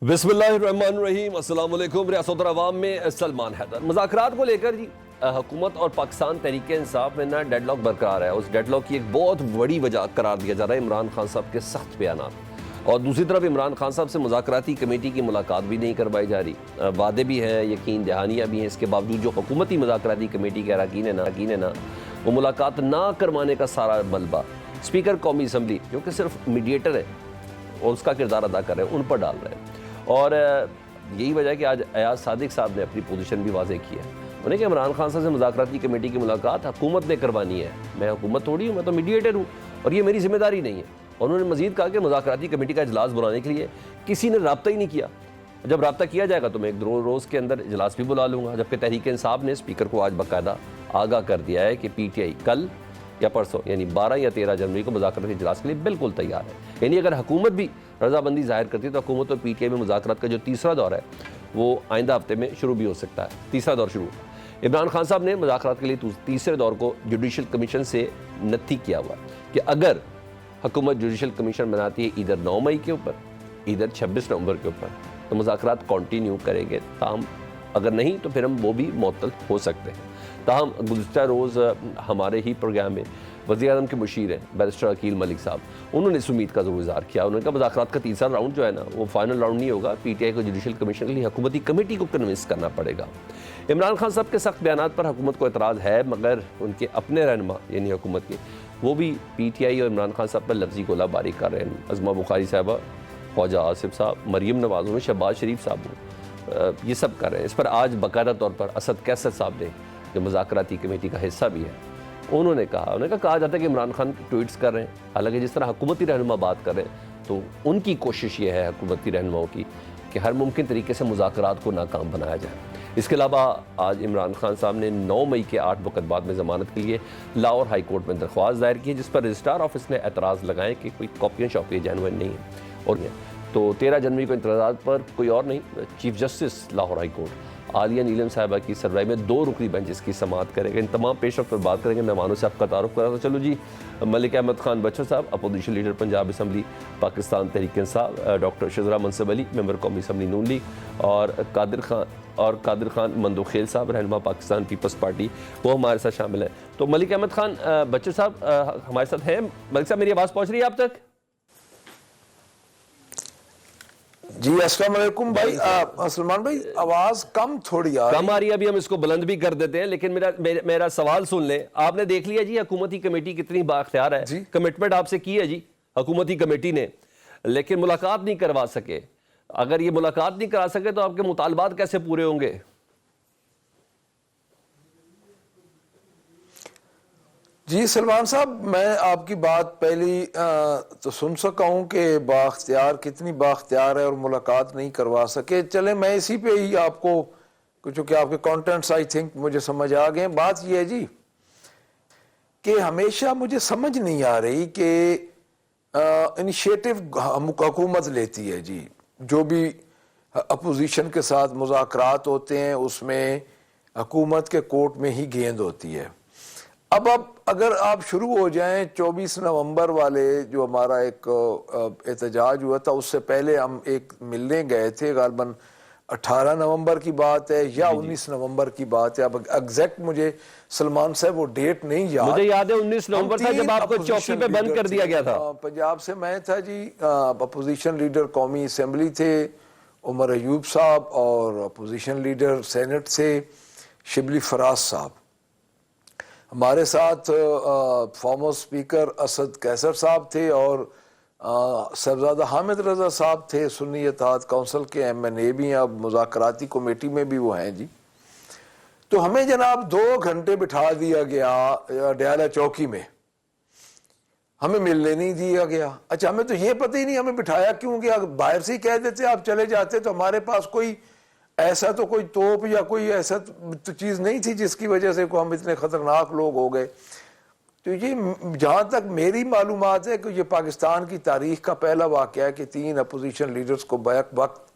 بسم اللہ الرحمن الرحیم، السلام علیکم۔ ریاست العوام میں سلمان حیدر۔ مذاکرات کو لے کر حکومت اور پاکستان تحریک انصاف میں ڈیڈ لاک برقرار ہے۔ اس ڈیڈ لاک کی ایک بہت بڑی وجہ قرار دیا جا رہا ہے عمران خان صاحب کے سخت بیانات، اور دوسری طرف عمران خان صاحب سے مذاکراتی کمیٹی کی ملاقات بھی نہیں کروائی جا رہی، وعدے بھی ہیں، یقین دہانیاں بھی ہیں، اس کے باوجود جو حکومتی مذاکراتی کمیٹی کے اراکین ہیں نا وہ ملاقات نہ کروانے کا سارا ملبہ اسپیکر قومی اسمبلی جو کہ صرف میڈیٹر ہے اور اس کا کردار ادا کر رہے ہیں ان پر ڈال رہے ہیں۔ اور یہی وجہ ہے کہ آج ایاز صادق صاحب نے اپنی پوزیشن بھی واضح کی ہے، انہیں کہ عمران خان صاحب سے مذاکراتی کمیٹی کی ملاقات حکومت نے کروانی ہے، میں حکومت تھوڑی ہوں، میں تو میڈیٹر ہوں اور یہ میری ذمہ داری نہیں ہے۔ اور انہوں نے مزید کہا کہ مذاکراتی کمیٹی کا اجلاس بلانے کے لیے کسی نے رابطہ ہی نہیں کیا، جب رابطہ کیا جائے گا تو میں ایک دو روز کے اندر اجلاس بھی بلا لوں گا، جبکہ تحریک انصاف نے اسپیکر کو آج باقاعدہ آگاہ کر دیا ہے کہ پی ٹی آئی کل یا پرسوں یعنی 12 یا 13 جنوری کو مذاکراتی اجلاس کے لیے بالکل تیار ہے۔ یعنی اگر حکومت بھی رضامندی ظاہر کرتی ہے تو حکومت اور پی ٹی آئی میں مذاکرات کا جو تیسرا دور ہے وہ آئندہ ہفتے میں شروع بھی ہو سکتا ہے، تیسرا دور شروع۔ عمران خان صاحب نے مذاکرات کے لیے تیسرے دور کو جوڈیشل کمیشن سے نتھی کیا ہوا ہے کہ اگر حکومت جوڈیشل کمیشن بناتی ہے ادھر 9 مئی کے اوپر ادھر 26 نومبر کے اوپر تو مذاکرات کنٹینیو کریں گے، تاہم اگر نہیں تو پھر ہم وہ بھی معطل ہو سکتے ہیں۔ تاہم گزشتہ روز ہمارے ہی پروگرام میں وزیر اعظم کے مشیر ہیں بیرسٹر عقیل ملک صاحب، انہوں نے اس امید کا ضرور اظہار کیا، انہوں نے کہا مذاکرات کا تیسرا راؤنڈ جو ہے نا وہ فائنل راؤنڈ نہیں ہوگا، پی ٹی آئی کو جوڈیشل کمیشن کے لیے حکومتی کمیٹی کو کنونس کرنا پڑے گا۔ عمران خان صاحب کے سخت بیانات پر حکومت کو اعتراض ہے، مگر ان کے اپنے رہنما یعنی حکومت کے وہ بھی پی ٹی آئی اور عمران خان صاحب پر لفظی گولہ باری کر رہے ہیں۔ عظمہ بخاری صاحبہ، خواجہ آصف صاحب، مریم نواز ہوں، شہباز شریف صاحب ہوں، یہ سب کر رہے ہیں۔ اس پر آج باقاعدہ طور پر اسد کیسر صاحب نے جو مذاکراتی کمیٹی کا حصہ بھی ہے انہوں نے کہا جاتا ہے کہ عمران خان ٹویٹس کر رہے ہیں، حالانکہ جس طرح حکومتی رہنما بات کر رہے ہیں تو ان کی کوشش یہ ہے حکومتی رہنماؤں کی کہ ہر ممکن طریقے سے مذاکرات کو ناکام بنایا جائے۔ اس کے علاوہ آج عمران خان صاحب نے 9 مئی کے 8 وقت بعد میں ضمانت کے لیے لاہور ہائی کورٹ میں درخواست دائر کی ہے، جس پر رجسٹرار آفس نے اعتراض لگائے کہ کوئی کاپیاں شاپیاں جینوئن نہیں ہیں، اور تو 13 جنوری کو اعتراضات پر کوئی اور نہیں، chief justice Lahore high court Aliya Neelum صاحبہ کی سربراہی میں 2 رکنی بینچ اس کی سماعت کرے گا۔ ان تمام پیش رفت پر بات کریں گے۔ مہمانوں سے آپ کا تعارف کرا تو چلو جی، ملک احمد خان بچر صاحب، opposition leader Punjab assembly Pakistan Tehreek Insaf, doctor شزرا منصب علی ممبر قومی اسمبلی نون لیگ، اور قادر خان مندوخیل صاحب رہنما پاکستان پیپلز پارٹی، وہ ہمارے ساتھ شامل ہیں۔ تو ملک احمد خان بچر صاحب ہمارے ساتھ ہیں۔ ملک صاحب میری آواز پہنچ رہی ہے آپ تک؟ جی السلام علیکم بھائی۔ سلمان بھائی آواز کم تھوڑی آ رہی ہے، ابھی ہم اس کو بلند بھی کر دیتے ہیں، لیکن میرا سوال سن لیں۔ آپ نے دیکھ لیا جی حکومتی کمیٹی کتنی بااختیار ہے، کمٹمنٹ آپ سے کی ہے جی حکومتی کمیٹی نے، لیکن ملاقات نہیں کروا سکے۔ اگر یہ ملاقات نہیں کرا سکے تو آپ کے مطالبات کیسے پورے ہوں گے؟ جی سلمان صاحب، میں آپ کی بات پہلی تو سن سکا ہوں کہ بااختیار کتنی بااختیار ہے اور ملاقات نہیں کروا سکے۔ چلیں میں اسی پہ ہی آپ کو، چونکہ آپ کے کانٹینٹس آئی تھنک مجھے سمجھ آ گئے۔ بات یہ ہے جی کہ ہمیشہ مجھے سمجھ نہیں آ رہی کہ انیشیٹو حکومت لیتی ہے جی، جو بھی اپوزیشن کے ساتھ مذاکرات ہوتے ہیں اس میں حکومت کے کورٹ میں ہی گیند ہوتی ہے۔ اب اگر آپ شروع ہو جائیں 24 نومبر والے جو ہمارا ایک احتجاج ہوا تھا، اس سے پہلے ہم ایک ملنے گئے تھے، غالباً 18 نومبر کی بات ہے یا 19 نومبر کی بات ہے، اب ایگزیکٹ مجھے سلمان صاحب وہ ڈیٹ نہیں یاد۔ مجھے یاد ہے 19 نومبر تھا جب آپ کو چوکی پہ بند کر دیا گیا تھا۔ پنجاب سے میں تھا جی، اپوزیشن لیڈر قومی اسمبلی تھے عمر ایوب صاحب، اور اپوزیشن لیڈر سینٹ سے شبلی فراز صاحب، ہمارے ساتھ فارمر اسپیکر اسد کیسر صاحب تھے، اور صاحبزادہ حامد رضا صاحب تھے، سنی اتحاد کونسل کے ایم این اے بھی ہیں، اب مذاکراتی کمیٹی میں بھی وہ ہیں جی۔ تو ہمیں جناب 2 گھنٹے بٹھا دیا گیا ڈیالہ چوکی میں، ہمیں ملنے نہیں دیا گیا۔ اچھا ہمیں تو یہ پتہ ہی نہیں ہمیں بٹھایا کیوں گیا، باہر سے ہی کہہ دیتے آپ چلے جاتے، تو ہمارے پاس کوئی ایسا تو کوئی توپ یا کوئی ایسا تو چیز نہیں تھی جس کی وجہ سے ہم اتنے خطرناک لوگ ہو گئے۔ تو یہ جہاں تک میری معلومات ہے کہ یہ پاکستان کی تاریخ کا پہلا واقعہ ہے کہ 3 اپوزیشن لیڈرز کو بیک وقت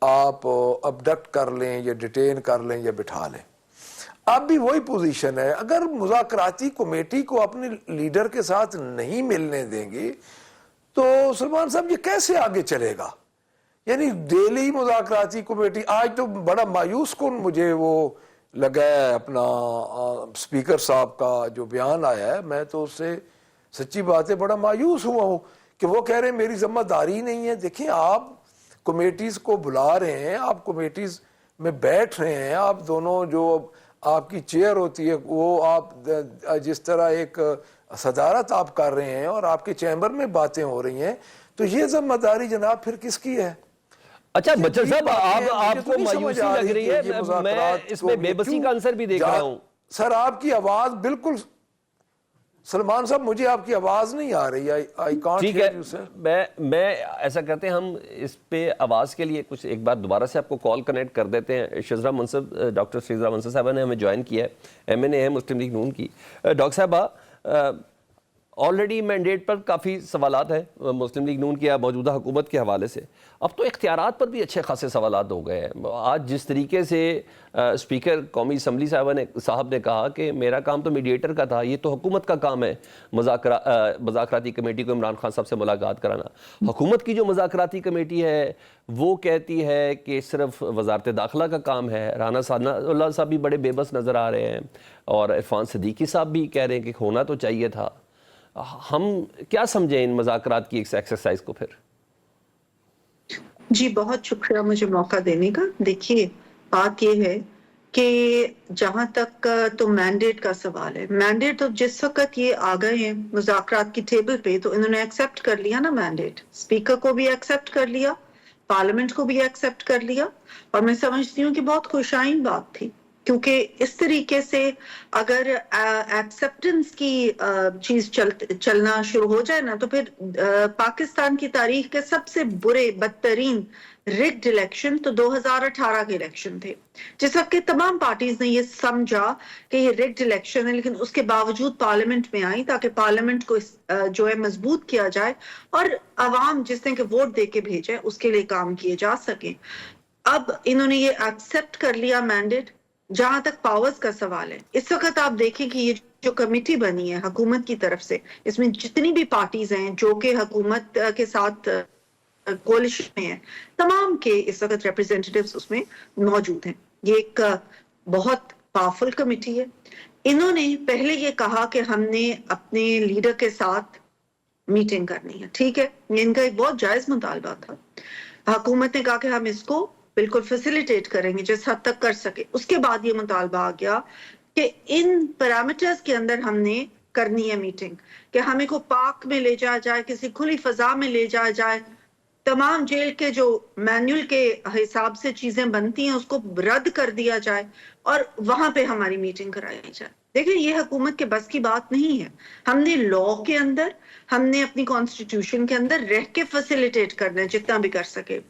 آپ ابڈکٹ کر لیں یا ڈیٹین کر لیں یا بٹھا لیں۔ اب بھی وہی پوزیشن ہے، اگر مذاکراتی کمیٹی کو اپنے لیڈر کے ساتھ نہیں ملنے دیں گے تو سلمان صاحب یہ کیسے آگے چلے گا؟ یعنی ڈیلی مذاکراتی کمیٹی. آج تو بڑا مایوس کن مجھے وہ لگا ہے اپنا اسپیکر صاحب کا جو بیان آیا ہے. میں تو اس سے سچی بات ہے بڑا مایوس ہوا ہوں کہ وہ کہہ رہے ہیں میری ذمہ داری نہیں ہے. دیکھیں آپ کمیٹیز کو بلا رہے ہیں, آپ کمیٹیز میں بیٹھ رہے ہیں, آپ دونوں جو آپ کی چیئر ہوتی ہے وہ آپ جس طرح ایک صدارت آپ کر رہے ہیں اور آپ کے چیمبر میں باتیں ہو رہی ہیں, تو یہ ذمہ داری جناب پھر کس کی ہے؟ اچھا بچر صاحب, آپ کو مایوسی لگ رہی ہے, میں اس میں بے بسی کا عنصر بھی دیکھ رہا ہوں. سر آپ کی آواز بالکل, سلمان صاحب مجھے آپ کی آواز نہیں آ رہی. I can't ٹھیک hear ہے, you, sir. میں ایسا کرتے ہیں, ہم اس پہ آواز کے لیے کچھ ایک بار دوبارہ سے آپ کو کال کنیکٹ کر دیتے ہیں. شزرا منصب, ڈاکٹر شزرا منصب صاحبہ نے ہمیں جوائن کیا ہے, MNA ہے مسلم لیگ نون کی. ڈاکٹر صاحبہ, آلریڈی مینڈیٹ پر کافی سوالات ہیں مسلم لیگ نون کی موجودہ حکومت کے حوالے سے. اب تو اختیارات پر بھی اچھے خاصے سوالات ہو گئے ہیں. آج جس طریقے سے اسپیکر قومی اسمبلی صاحب نے کہا کہ میرا کام تو میڈیٹر کا تھا, یہ تو حکومت کا کام ہے مذاکراتی کمیٹی کو عمران خان صاحب سے ملاقات کرانا. حکومت کی جو مذاکراتی کمیٹی ہے وہ کہتی ہے کہ صرف وزارت داخلہ کا کام ہے. رانا ثناء اللہ صاحب بھی بڑے بے بس نظر آ رہے ہیں اور عرفان صدیقی صاحب بھی کہہ رہے ہیں کہ ہونا تو چاہیے تھا. ہم کیا سمجھیں ان مذاکرات کی ایکسرسائز کو پھر؟ جی بہت شکریہ مجھے موقع دینے کا. دیکھیے بات یہ ہے کہ جہاں تک تو مینڈیٹ کا سوال ہے, مینڈیٹ تو جس وقت یہ آ گئے ہیں مذاکرات کی ٹیبل پہ تو انہوں نے ایکسیپٹ کر لیا نا مینڈیٹ. اسپیکر کو بھی ایکسیپٹ کر لیا, پارلیمنٹ کو بھی ایکسیپٹ کر لیا, اور میں سمجھتی ہوں کہ بہت خوشائن بات تھی, کیونکہ اس طریقے سے اگر ایکسیپٹنس کی چیز چلنا شروع ہو جائے نا تو پھر پاکستان کی تاریخ کے سب سے برے بدترین رگڈ الیکشن تو 2018 کے الیکشن تھے, جس وقت کہ تمام پارٹیز نے یہ سمجھا کہ یہ رگڈ الیکشن ہے, لیکن اس کے باوجود پارلیمنٹ میں آئی تاکہ پارلیمنٹ کو جو ہے مضبوط کیا جائے اور عوام جس نے کہ ووٹ دے کے بھیجے اس کے لیے کام کیے جا سکیں. اب انہوں نے یہ ایکسیپٹ کر لیا مینڈیٹ. جہاں تک پاورز کا سوال ہے, اس وقت آپ دیکھیں کہ یہ جو کمیٹی بنی ہے حکومت کی طرف سے, اس میں جتنی بھی پارٹیز ہیں جو کہ حکومت کے ساتھ کوalition میں ہیں, تمام کے اس وقت ریپرزینٹیٹیوز اس میں موجود ہیں. یہ ایک بہت پاورفل کمیٹی ہے. انہوں نے پہلے یہ کہا کہ ہم نے اپنے لیڈر کے ساتھ میٹنگ کرنی ہے, ٹھیک ہے, یہ ان کا ایک بہت جائز مطالبہ تھا. حکومت نے کہا کہ ہم اس کو بالکل فیسیلیٹیٹ کریں گے جس حد تک کر سکے. اس کے بعد یہ مطالبہ آ گیا کہ ان پیرامیٹرز کے اندر ہم نے کرنی ہے میٹنگ, کہ ہمیں کو پارک میں لے جایا جائے, کسی کھلی فضا میں لے جایا جائے, تمام جیل کے جو مینول کے حساب سے چیزیں بنتی ہیں اس کو رد کر دیا جائے اور وہاں پہ ہماری میٹنگ کرائی جائے. دیکھیں یہ حکومت کے بس کی بات نہیں ہے. ہم نے لا کے اندر, ہم نے اپنی کانسٹیٹیوشن کے اندر رہ کے فیسیلیٹیٹ کرنا ہے جتنا بھی کر سکے.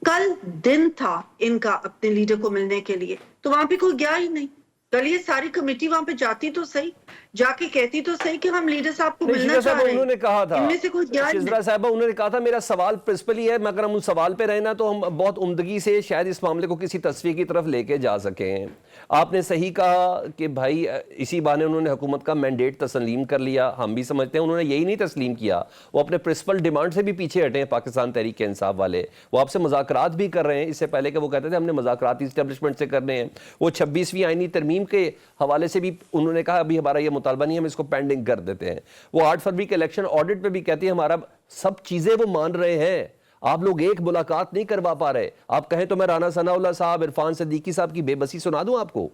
کل دن تھا ان کا اپنے لیڈر کو ملنے کے لیے, تو وہاں پہ کوئی گیا ہی نہیں. کل یہ ساری کمیٹی وہاں پہ جاتی تو صحیح, جا کے کہتی تو صحیح کہ ہم لیڈر صاحب کو ملنا چاہ رہے ہیں. انہوں نے کہا تھا, ان میں سے کوئی گیا ہی شزرا نہیں. صاحبہ انہوں نے کہا تھا میرا سوال پرنسپلی ہے, مگر ہم اس سوال پہ رہنا تو ہم بہت عمدگی سے شاید اس معاملے کو کسی تصفیہ کی طرف لے کے جا سکیں. آپ نے صحیح کہا کہ بھائی اسی بہانے انہوں نے حکومت کا مینڈیٹ تسلیم کر لیا. ہم بھی سمجھتے ہیں انہوں نے یہی نہیں تسلیم کیا, وہ اپنے پرنسپل ڈیمانڈ سے بھی پیچھے ہٹے ہیں. پاکستان تحریک انصاف والے وہ آپ سے مذاکرات بھی کر رہے ہیں, اس سے پہلے کہ وہ کہتے تھے ہم نے مذاکراتی اسٹیبلشمنٹ سے کرنے ہیں. وہ 26ویں آئینی ترمیم کے حوالے سے بھی انہوں نے کہا ابھی ہمارا یہ مطالبہ نہیں, ہم اس کو پینڈنگ کر دیتے ہیں. وہ 8 فروری کے الیکشن آڈٹ پہ بھی کہتے ہیں ہمارا سب چیزیں وہ مان رہے ہیں, آپ لوگ ایک ملاقات نہیں کروا پا رہے. آپ کہیں تو میں رانا ثناء اللہ صاحب, عرفان صدیقی صاحب کی بے بسی سنا دوں آپ کو.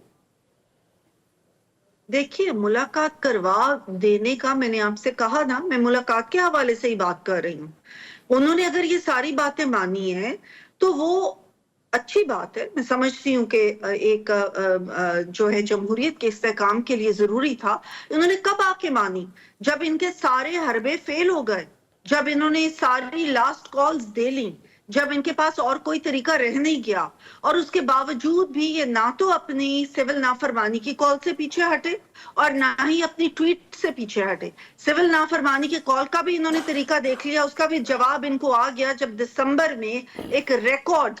دیکھیے ملاقات کروا دینے کا میں نے آپ سے کہا نا, میں ملاقات کے حوالے سے ہی بات کر رہی ہوں. انہوں نے اگر یہ ساری باتیں مانی ہیں تو وہ اچھی بات ہے. میں سمجھتی ہوں کہ ایک جو ہے جمہوریت کے استحکام کے لیے ضروری تھا. انہوں نے کب آ کے مانی؟ جب ان کے سارے حربے فیل ہو گئے, جب انہوں نے ساری لاسٹ کالز دے لیں, جب ان کے پاس اور کوئی طریقہ رہ نہیں گیا, اور اس کے باوجود بھی یہ نہ تو اپنی سول نافرمانی کی کال سے پیچھے ہٹے اور نہ ہی اپنی ٹویٹ سے پیچھے ہٹے. سول نافرمانی کی کال کا بھی انہوں نے طریقہ دیکھ لیا, اس کا بھی جواب ان کو آ گیا جب دسمبر میں ایک ریکارڈ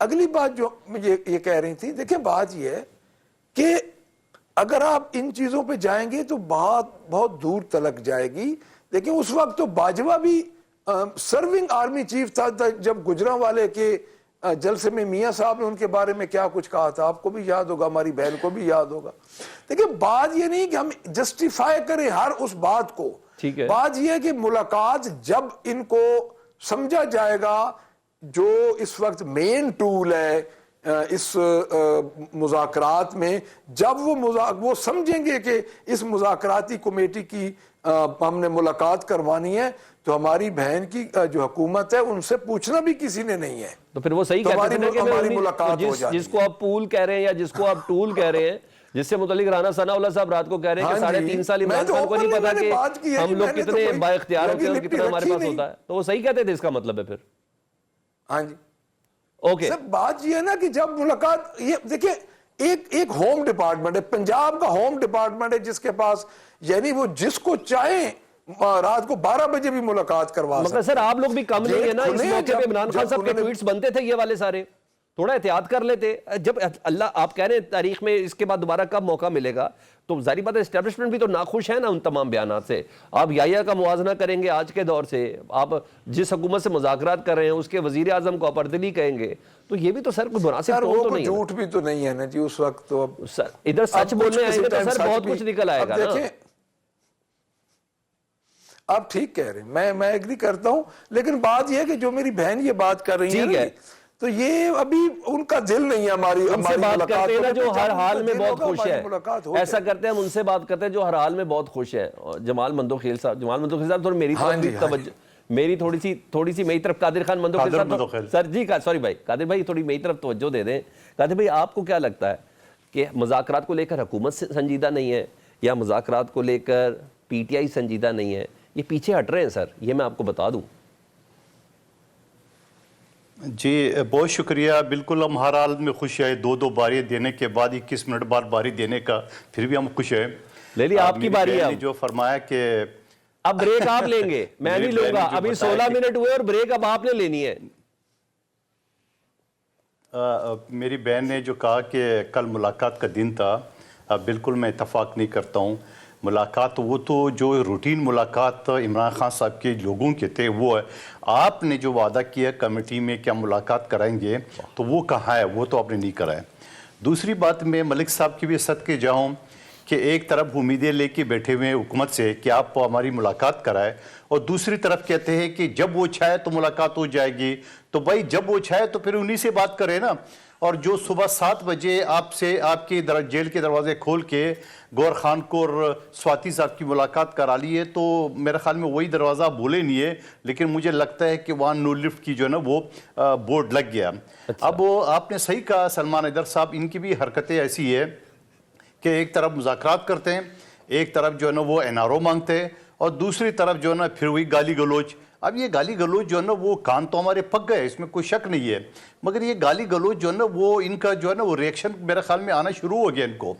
اگلی بات جو مجھے یہ کہہ رہی تھی، دیکھیں بات یہ ہے کہ اگر آپ ان چیزوں پہ جائیں گے تو بہت دور تلک جائے گی. لیکن اس وقت تو باجوہ بھی سرونگ آرمی چیف تھا جب گجرانوالے کے جلسے میں میاں صاحب نے ان کے بارے میں کیا کچھ کہا تھا، آپ کو بھی یاد ہوگا، ہماری بہن کو بھی یاد ہوگا. دیکھیں بات یہ نہیں کہ ہم جسٹیفائی کریں ہر اس بات کو، بات یہ ہے کہ ملاقات جب ان کو سمجھا جائے گا جو اس وقت مین ٹول ہے اس مذاکرات میں، جب وہ سمجھیں گے کہ اس مذاکراتی کمیٹی کی ہم نے ملاقات کروانی ہے، تو ہماری بہن کی جو حکومت ہے ان سے پوچھنا بھی کسی نے نہیں ہے. تو پھر وہ صحیح کہتے ہیں کہ ہماری ملاقات ہو جائے، جس کو آپ پول کہہ رہے ہیں یا جس کو آپ ٹول کہہ رہے ہیں، جس سے متعلق رانا ثناء اللہ صاحب رات کو کہہ رہے ہیں کہ 3.5 سال عمران خان کو نہیں پتا کہ ہم لوگ کتنے با اختیار ہوتے ہیں اور کتنا ہمارے پاس ہوتا ہے. تو وہ صحیح کہتے تھے، اس کا مطلب ہے پھر. ہاں جی اوکے سر، بات یہ ہے نا کہ جب ملاقات، یہ دیکھیں ایک ہوم ڈپارٹمنٹ ہے، پنجاب کا ہوم ڈپارٹمنٹ ہے جس کے پاس یعنی وہ جس کو چاہیں رات کو 12 بجے بھی ملاقات کروا سکتے. مگر سر آپ لوگ بھی کم نہیں ہے نا، اس موقع پہ عمران خان صاحب کے ٹویٹس بنتے تھے یہ والے سارے، تھوڑا احتیاط کر لیتے. جب اللہ آپ کہہ رہے ہیں تاریخ میں اس کے بعد دوبارہ کب موقع ملے گا، تو ظاہری بات ہے اسٹیبلشمنٹ بھی تو ناخوش ہے نا ان تمام بیانات سے. آپ یحییٰ کا موازنہ کریں گے آج کے دور سے، آپ جس حکومت سے مذاکرات کر رہے ہیں اس کے وزیر اعظم کو اپردلی کہیں گے، تو یہ بھی تو سر کوئی مناسب ٹون تو نہیں ہے. جھوٹ بھی تو نہیں ہے نا جی اس وقت. تو ادھر سچ بولنے آئیں گے تو سر بہت کچھ نکل آئے گا نا. آپ ٹھیک کہہ رہے ہیں، میں ایگری کرتا ہوں، لیکن بات یہ ہے کہ جو میری بہن یہ بات کر رہی ہے تو یہ ابھی ان کا دل نہیں ہے ہماری بات کرتے ہیں نا جو ہر حال میں بہت خوش ہے. ایسا کرتے ہیں ہم ان سے بات کرتے ہیں جو ہر حال میں بہت خوش ہے. جمال مندوخیل صاحب تھوڑی میری تھوڑی سی میری طرف قادر خان مندوخیل صاحب سر جی سوری بھائی قادر بھائی تھوڑی میری طرف توجہ دے دیں. قادر بھائی آپ کو کیا لگتا ہے کہ مذاکرات کو لے کر حکومت سنجیدہ نہیں ہے یا مذاکرات کو لے کر پی ٹی آئی سنجیدہ نہیں ہے؟ یہ پیچھے ہٹ رہے ہیں سر، یہ میں آپ کو بتا دوں. جی بہت شکریہ. بالکل ہم ہر حالت میں خوش ہیں. 2 باریاں دینے کے بعد 21 منٹ بعد باری دینے کا پھر بھی ہم خوش ہیں. لے لی آپ کی باری ہے. جو فرمایا کہ اب بریک آپ لیں گے، میں نہیں لوں گا. ابھی 16 منٹ ہوئے اور بریک اب آپ نے لینی ہے. میری بہن نے جو کہا کہ کل ملاقات کا دن تھا، بالکل میں اتفاق نہیں کرتا ہوں. ملاقات وہ تو جو روٹین ملاقات عمران خان صاحب کے لوگوں کے تھے وہ ہے. آپ نے جو وعدہ کیا کمیٹی میں کہ ہم ملاقات کرائیں گے تو وہ کہاں ہے؟ وہ تو آپ نے نہیں کرائے. دوسری بات میں ملک صاحب کی بھی صدقے جاؤں کہ ایک طرف امیدیں لے کے بیٹھے ہوئے ہیں حکومت سے کہ آپ ہماری ملاقات کرائے، اور دوسری طرف کہتے ہیں کہ جب وہ چاہے تو ملاقات ہو جائے گی. تو بھائی جب وہ چاہے تو پھر انہی سے بات کرے نا. اور جو صبح 7 بجے آپ کی جیل کے دروازے کھول کے گور خان کو اور سواتی صاحب کی ملاقات کرا لی ہے، تو میرے خیال میں وہی دروازہ بھولے نہیں ہے، لیکن مجھے لگتا ہے کہ وہاں نو لفٹ کی جو ہے نا وہ بورڈ لگ گیا. اب آپ نے صحیح کہا سلمان حیدر صاحب، ان کی بھی حرکتیں ایسی ہے کہ ایک طرف مذاکرات کرتے ہیں، ایک طرف جو ہے نا وہ NRO مانگتے ہیں، اور دوسری طرف جو ہے نا پھر وہی گالی گلوچ. اب یہ گالی گلوچ جو ہے نا وہ کان تو ہمارے پک گئے، اس میں کوئی شک نہیں ہے، مگر یہ گالی گلوچ جو ہے نا وہ ان کا جو ہے نا وہ ریئیکشن میرے خیال میں آنا شروع ہو گیا ان کو.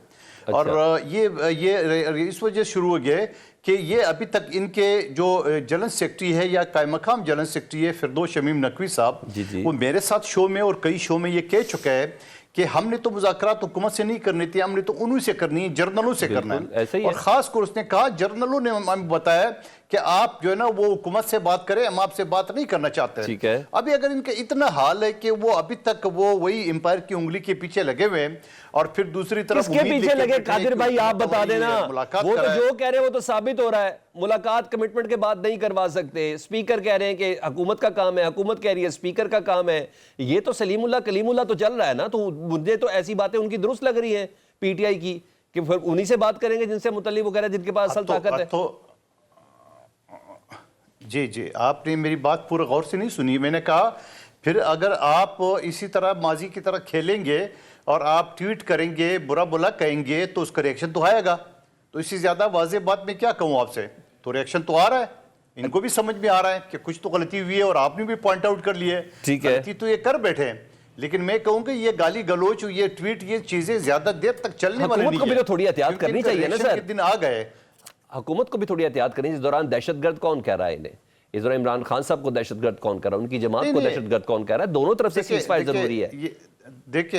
اور یہ اس وجہ شروع ہو گیا کہ یہ ابھی تک ان کے جو جنرل سیکرٹری ہے یا قائم مقام جنرل سیکرٹری ہے فردوس شمیم نقوی صاحب، وہ میرے ساتھ شو میں اور کئی شو میں یہ کہہ چکا ہے کہ ہم نے تو مذاکرات حکومت سے نہیں کرنی تھی، ہم نے تو انہوں سے کرنی ہے، جرنلوں سے کرنا ہے. اور خاص کر اس نے کہا جرنلوں نے ہمیں بتایا کہ آپ جو ہے نا وہ حکومت سے بات کریں، ہم آپ سے بات نہیں کرنا چاہتے ہیں. ابھی اگر ان کا اتنا حال ہے کہ وہ ابھی تک وہ وہی امپائر کی انگلی کے پیچھے لگے ہوئے ہیں، اور پھر دوسری طرف کس کے پیچھے لگے؟ قادر بھائی آپ بتا دینا. وہ تو جو کہہ رہے ہیں وہ تو ثابت ہو رہا ہے. ملاقات کمٹمنٹ کے بعد نہیں کروا سکتے. اسپیکر کہہ رہے ہیں کہ حکومت کا کام ہے، حکومت کہہ رہی ہے اسپیکر کا کام ہے. یہ تو سلیم اللہ کلیم اللہ تو چل رہا ہے نا. تو مجھے تو ایسی باتیں ان کی درست لگ رہی ہیں پی ٹی آئی کی کہ پھر انہی سے بات کریں گے جن سے متعلق وہ کہہ رہے ہیں جن کے پاس اصل طاقت ہے. جی آپ نے میری بات پورا غور سے نہیں سنی. میں نے کہا پھر اگر آپ اسی طرح ماضی کی طرح کھیلیں گے اور آپ ٹویٹ کریں گے، برا بلا کہیں گے، تو اس کا ریئیکشن تو آئے گا. تو اسی زیادہ واضح بات میں کیا کہوں آپ سے؟ تو ریئیکشن تو آ رہا ہے، ان کو بھی سمجھ میں آ رہا ہے کہ کچھ تو غلطی ہوئی ہے، اور آپ نے بھی پوائنٹ آؤٹ کر لی ہے. غلطی تو یہ کر بیٹھے ہیں، لیکن میں کہوں کہ یہ گالی گلوچ، یہ ٹویٹ، یہ چیزیں زیادہ دیر تک چلنے والی نہیں ہے. حکومت کو بھی تو تھوڑی احتیاط کرنی چاہیے نا سر. دن آ گئے، حکومت کو بھی تھوڑی احتیاط کرنی. اس دوران دہشت گرد کون کہہ رہا ہے انہیں؟ اس طرح عمران خان صاحب کو دہشت گرد کون کہہ رہا ہے, ان کی جماعت کو دہشت گرد کون کہہ رہا ہے؟ دونوں طرف سے سیز فائر ضروری ہے.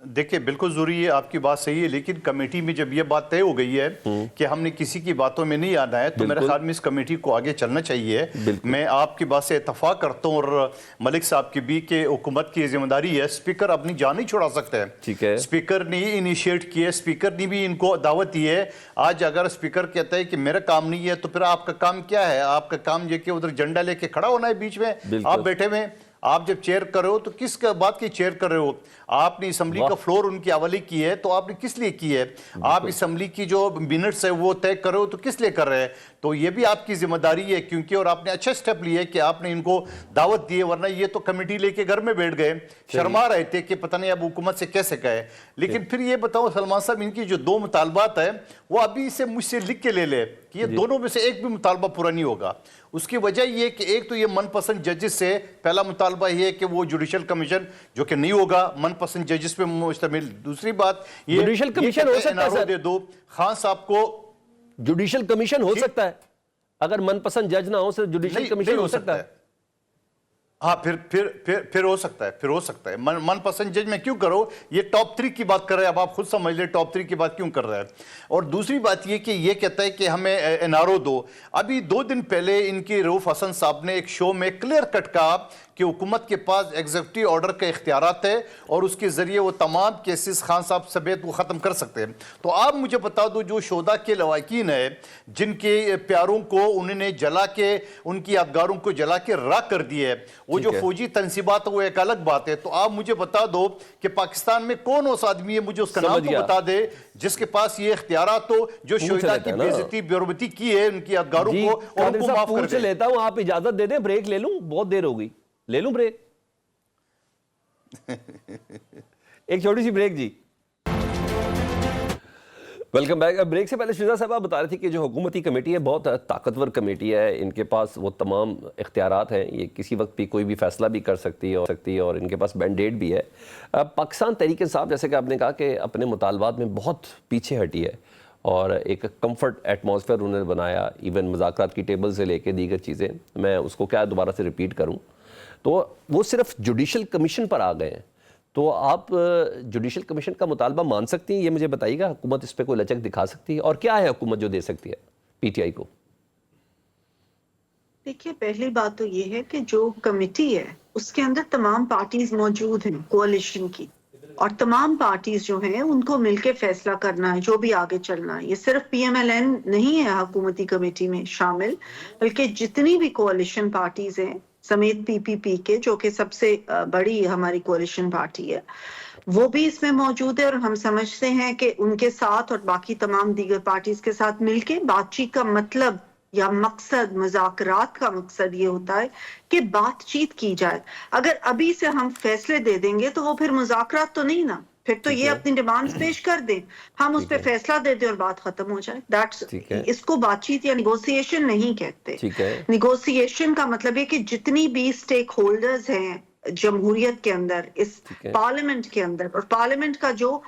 دیکھیں بالکل ضروری ہے, آپ کی بات صحیح ہے, لیکن کمیٹی میں جب یہ بات طے ہو گئی ہے کہ ہم نے کسی کی باتوں میں نہیں آنا ہے تو میرے خیال میں اس کمیٹی کو آگے چلنا چاہیے. میں آپ کی بات سے اتفاق کرتا ہوں اور ملک صاحب کی بھی کہ حکومت کی ذمہ داری ہے, اسپیکر اپنی جان نہیں چھوڑا سکتا ہے. ٹھیک ہے, اسپیکر نے یہ انیشیٹ کیا ہے, اسپیکر نے بھی ان کو دعوت دی ہے. آج اگر اسپیکر کہتا ہے کہ میرا کام نہیں ہے تو پھر آپ کا کام کیا ہے؟ آپ کا کام یہ کہ ادھر جھنڈا لے کے کھڑا ہونا ہے بیچ میں, آپ بیٹھے ہوئے. آپ جب چیئر کر رہے ہو تو کس بات کی چیئر کر رہے ہو؟ آپ نے اسمبلی کا فلور ان کی حوالے کی ہے تو آپ نے کس لیے کی ہے؟ آپ اسمبلی کی جو منٹس ہے وہ طے کر رہے ہو تو کس لیے کر رہے ہیں؟ تو یہ بھی آپ کی ذمہ داری ہے کیونکہ, اور آپ نے اچھا سٹیپ لیا ہے کہ آپ نے ان کو دعوت دی ہے, ورنہ یہ تو کمیٹی لے کے گھر میں بیٹھ گئے, شرما رہے تھے کہ پتہ نہیں اب حکومت سے کیسے کہے. لیکن پھر یہ بتاؤ سلمان صاحب, ان کی جو 2 مطالبات ہیں وہ ابھی سے مجھ سے لکھ کے لے لے کہ یہ دونوں میں سے ایک بھی مطالبہ پورا نہیں ہوگا. اس کی وجہ یہ کہ ایک تو یہ من پسند ججز سے پہلا مطالبہ یہ ہے کہ وہ جوڈیشل کمیشن جو کہ نہیں ہوگا, من پسند ججز پہ مشتمل. دوسری بات یہ جوڈیشل کمیشن ہو سکتا ہے سر, دے دو خان صاحب کو. جوڈیشل کمیشن ہو سکتا ہے اگر من پسند جج نہ ہو صرف جوڈیشل کمیشن ہو سکتا ہے. ہاں پھر ہو سکتا ہے, پھر ہو سکتا ہے. من پسند جج میں کیوں کرو؟ یہ ٹاپ 3 کی بات کر رہے ہیں, اب آپ خود سمجھ لیں ٹاپ 3 کی بات کیوں کر رہے ہیں. اور دوسری بات یہ کہ یہ کہتا ہے کہ ہمیں NRO دو. ابھی 2 دن پہلے ان کی رؤوف حسن صاحب نے ایک شو میں کلیئر کٹ کہا کہ حکومت کے پاس ایگزیکٹو آرڈر کا اختیارات ہے اور اس کے ذریعے وہ تمام کیسز خان صاحب سمیت وہ ختم کر سکتے ہیں. تو آپ مجھے بتا دو, جو شہداء کے لواحقین ہیں جن کے پیاروں کو انہوں نے جلا کے, ان کی یادگاروں کو جلا کے راکھ کر دیے ہے, وہ جو فوجی تنصیبات وہ ایک الگ بات ہے. تو آپ مجھے بتا دو کہ پاکستان میں کون اس آدمی ہے, مجھے اس کا نام تو بتا دے, جس کے پاس یہ اختیارات ہو, جو شہداء کی بے عزتی بے حرمتی کی ہے ان کی یادگاروں کو, اور ان کو معاف کر دے. لیتا ہوں, آپ اجازت دے دیں, بریک لے لوں, بہت دیر ہو گئی, لے لوں بریک, ایک چھوٹی سی بریک. جی ویلکم بیک. بریک سے پہلے شیزا صاحب آپ بتا رہے تھے کہ جو حکومتی کمیٹی ہے بہت طاقتور کمیٹی ہے, ان کے پاس وہ تمام اختیارات ہیں, یہ کسی وقت بھی کوئی بھی فیصلہ بھی کر سکتی ہے اور ان کے پاس مینڈیٹ بھی ہے. پاکستان تحریک انصاف جیسے کہ آپ نے کہا کہ اپنے مطالبات میں بہت پیچھے ہٹی ہے اور ایک کمفرٹ ایٹماسفیئر انہوں نے بنایا, ایون مذاکرات کی ٹیبل سے لے کے دیگر چیزیں, میں اس کو کیا دوبارہ سے ریپیٹ کروں, تو وہ صرف جوڈیشل کمیشن پر آ گئے ہیں. تو آپ جوڈیشل کمیشن کا مطالبہ مان سکتی ہیں, یہ مجھے بتائیے گا, حکومت اس پہ کوئی لچک دکھا سکتی ہے, اور کیا ہے حکومت جو دے سکتی ہے PTI کو؟ دیکھیے پہلی بات تو یہ ہے کہ جو کمیٹی ہے اس کے اندر تمام پارٹیز موجود ہیں کوalition کی, اور تمام پارٹیز جو ہیں ان کو مل کے فیصلہ کرنا ہے جو بھی آگے چلنا ہے. یہ صرف PMLN نہیں ہے حکومتی کمیٹی میں شامل, بلکہ جتنی بھی کوalition پارٹیز ہیں سمیت PPP کے, جو کہ سب سے بڑی ہماری کوalition پارٹی ہے, وہ بھی اس میں موجود ہے. اور ہم سمجھتے ہیں کہ ان کے ساتھ اور باقی تمام دیگر پارٹیز کے ساتھ مل کے بات چیت کا مطلب یا مقصد, مذاکرات کا مقصد یہ ہوتا ہے کہ بات چیت کی جائے. اگر ابھی سے ہم فیصلے دے دیں گے تو وہ پھر مذاکرات تو نہیں نا, پھر تو یہ اپنی ڈیمانڈز پیش کر دیں, ہم اس پہ فیصلہ دے دیں اور بات ختم ہو جائے. اس کو بات چیت یا نیگوسیشن نہیں کہتے. نیگوسیشن کا مطلب ہے کہ جتنی بھی سٹیک ہولڈرز ہیں جمہوریت کے اندر, اس پارلیمنٹ کے اندر, اور پارلیمنٹ کا جو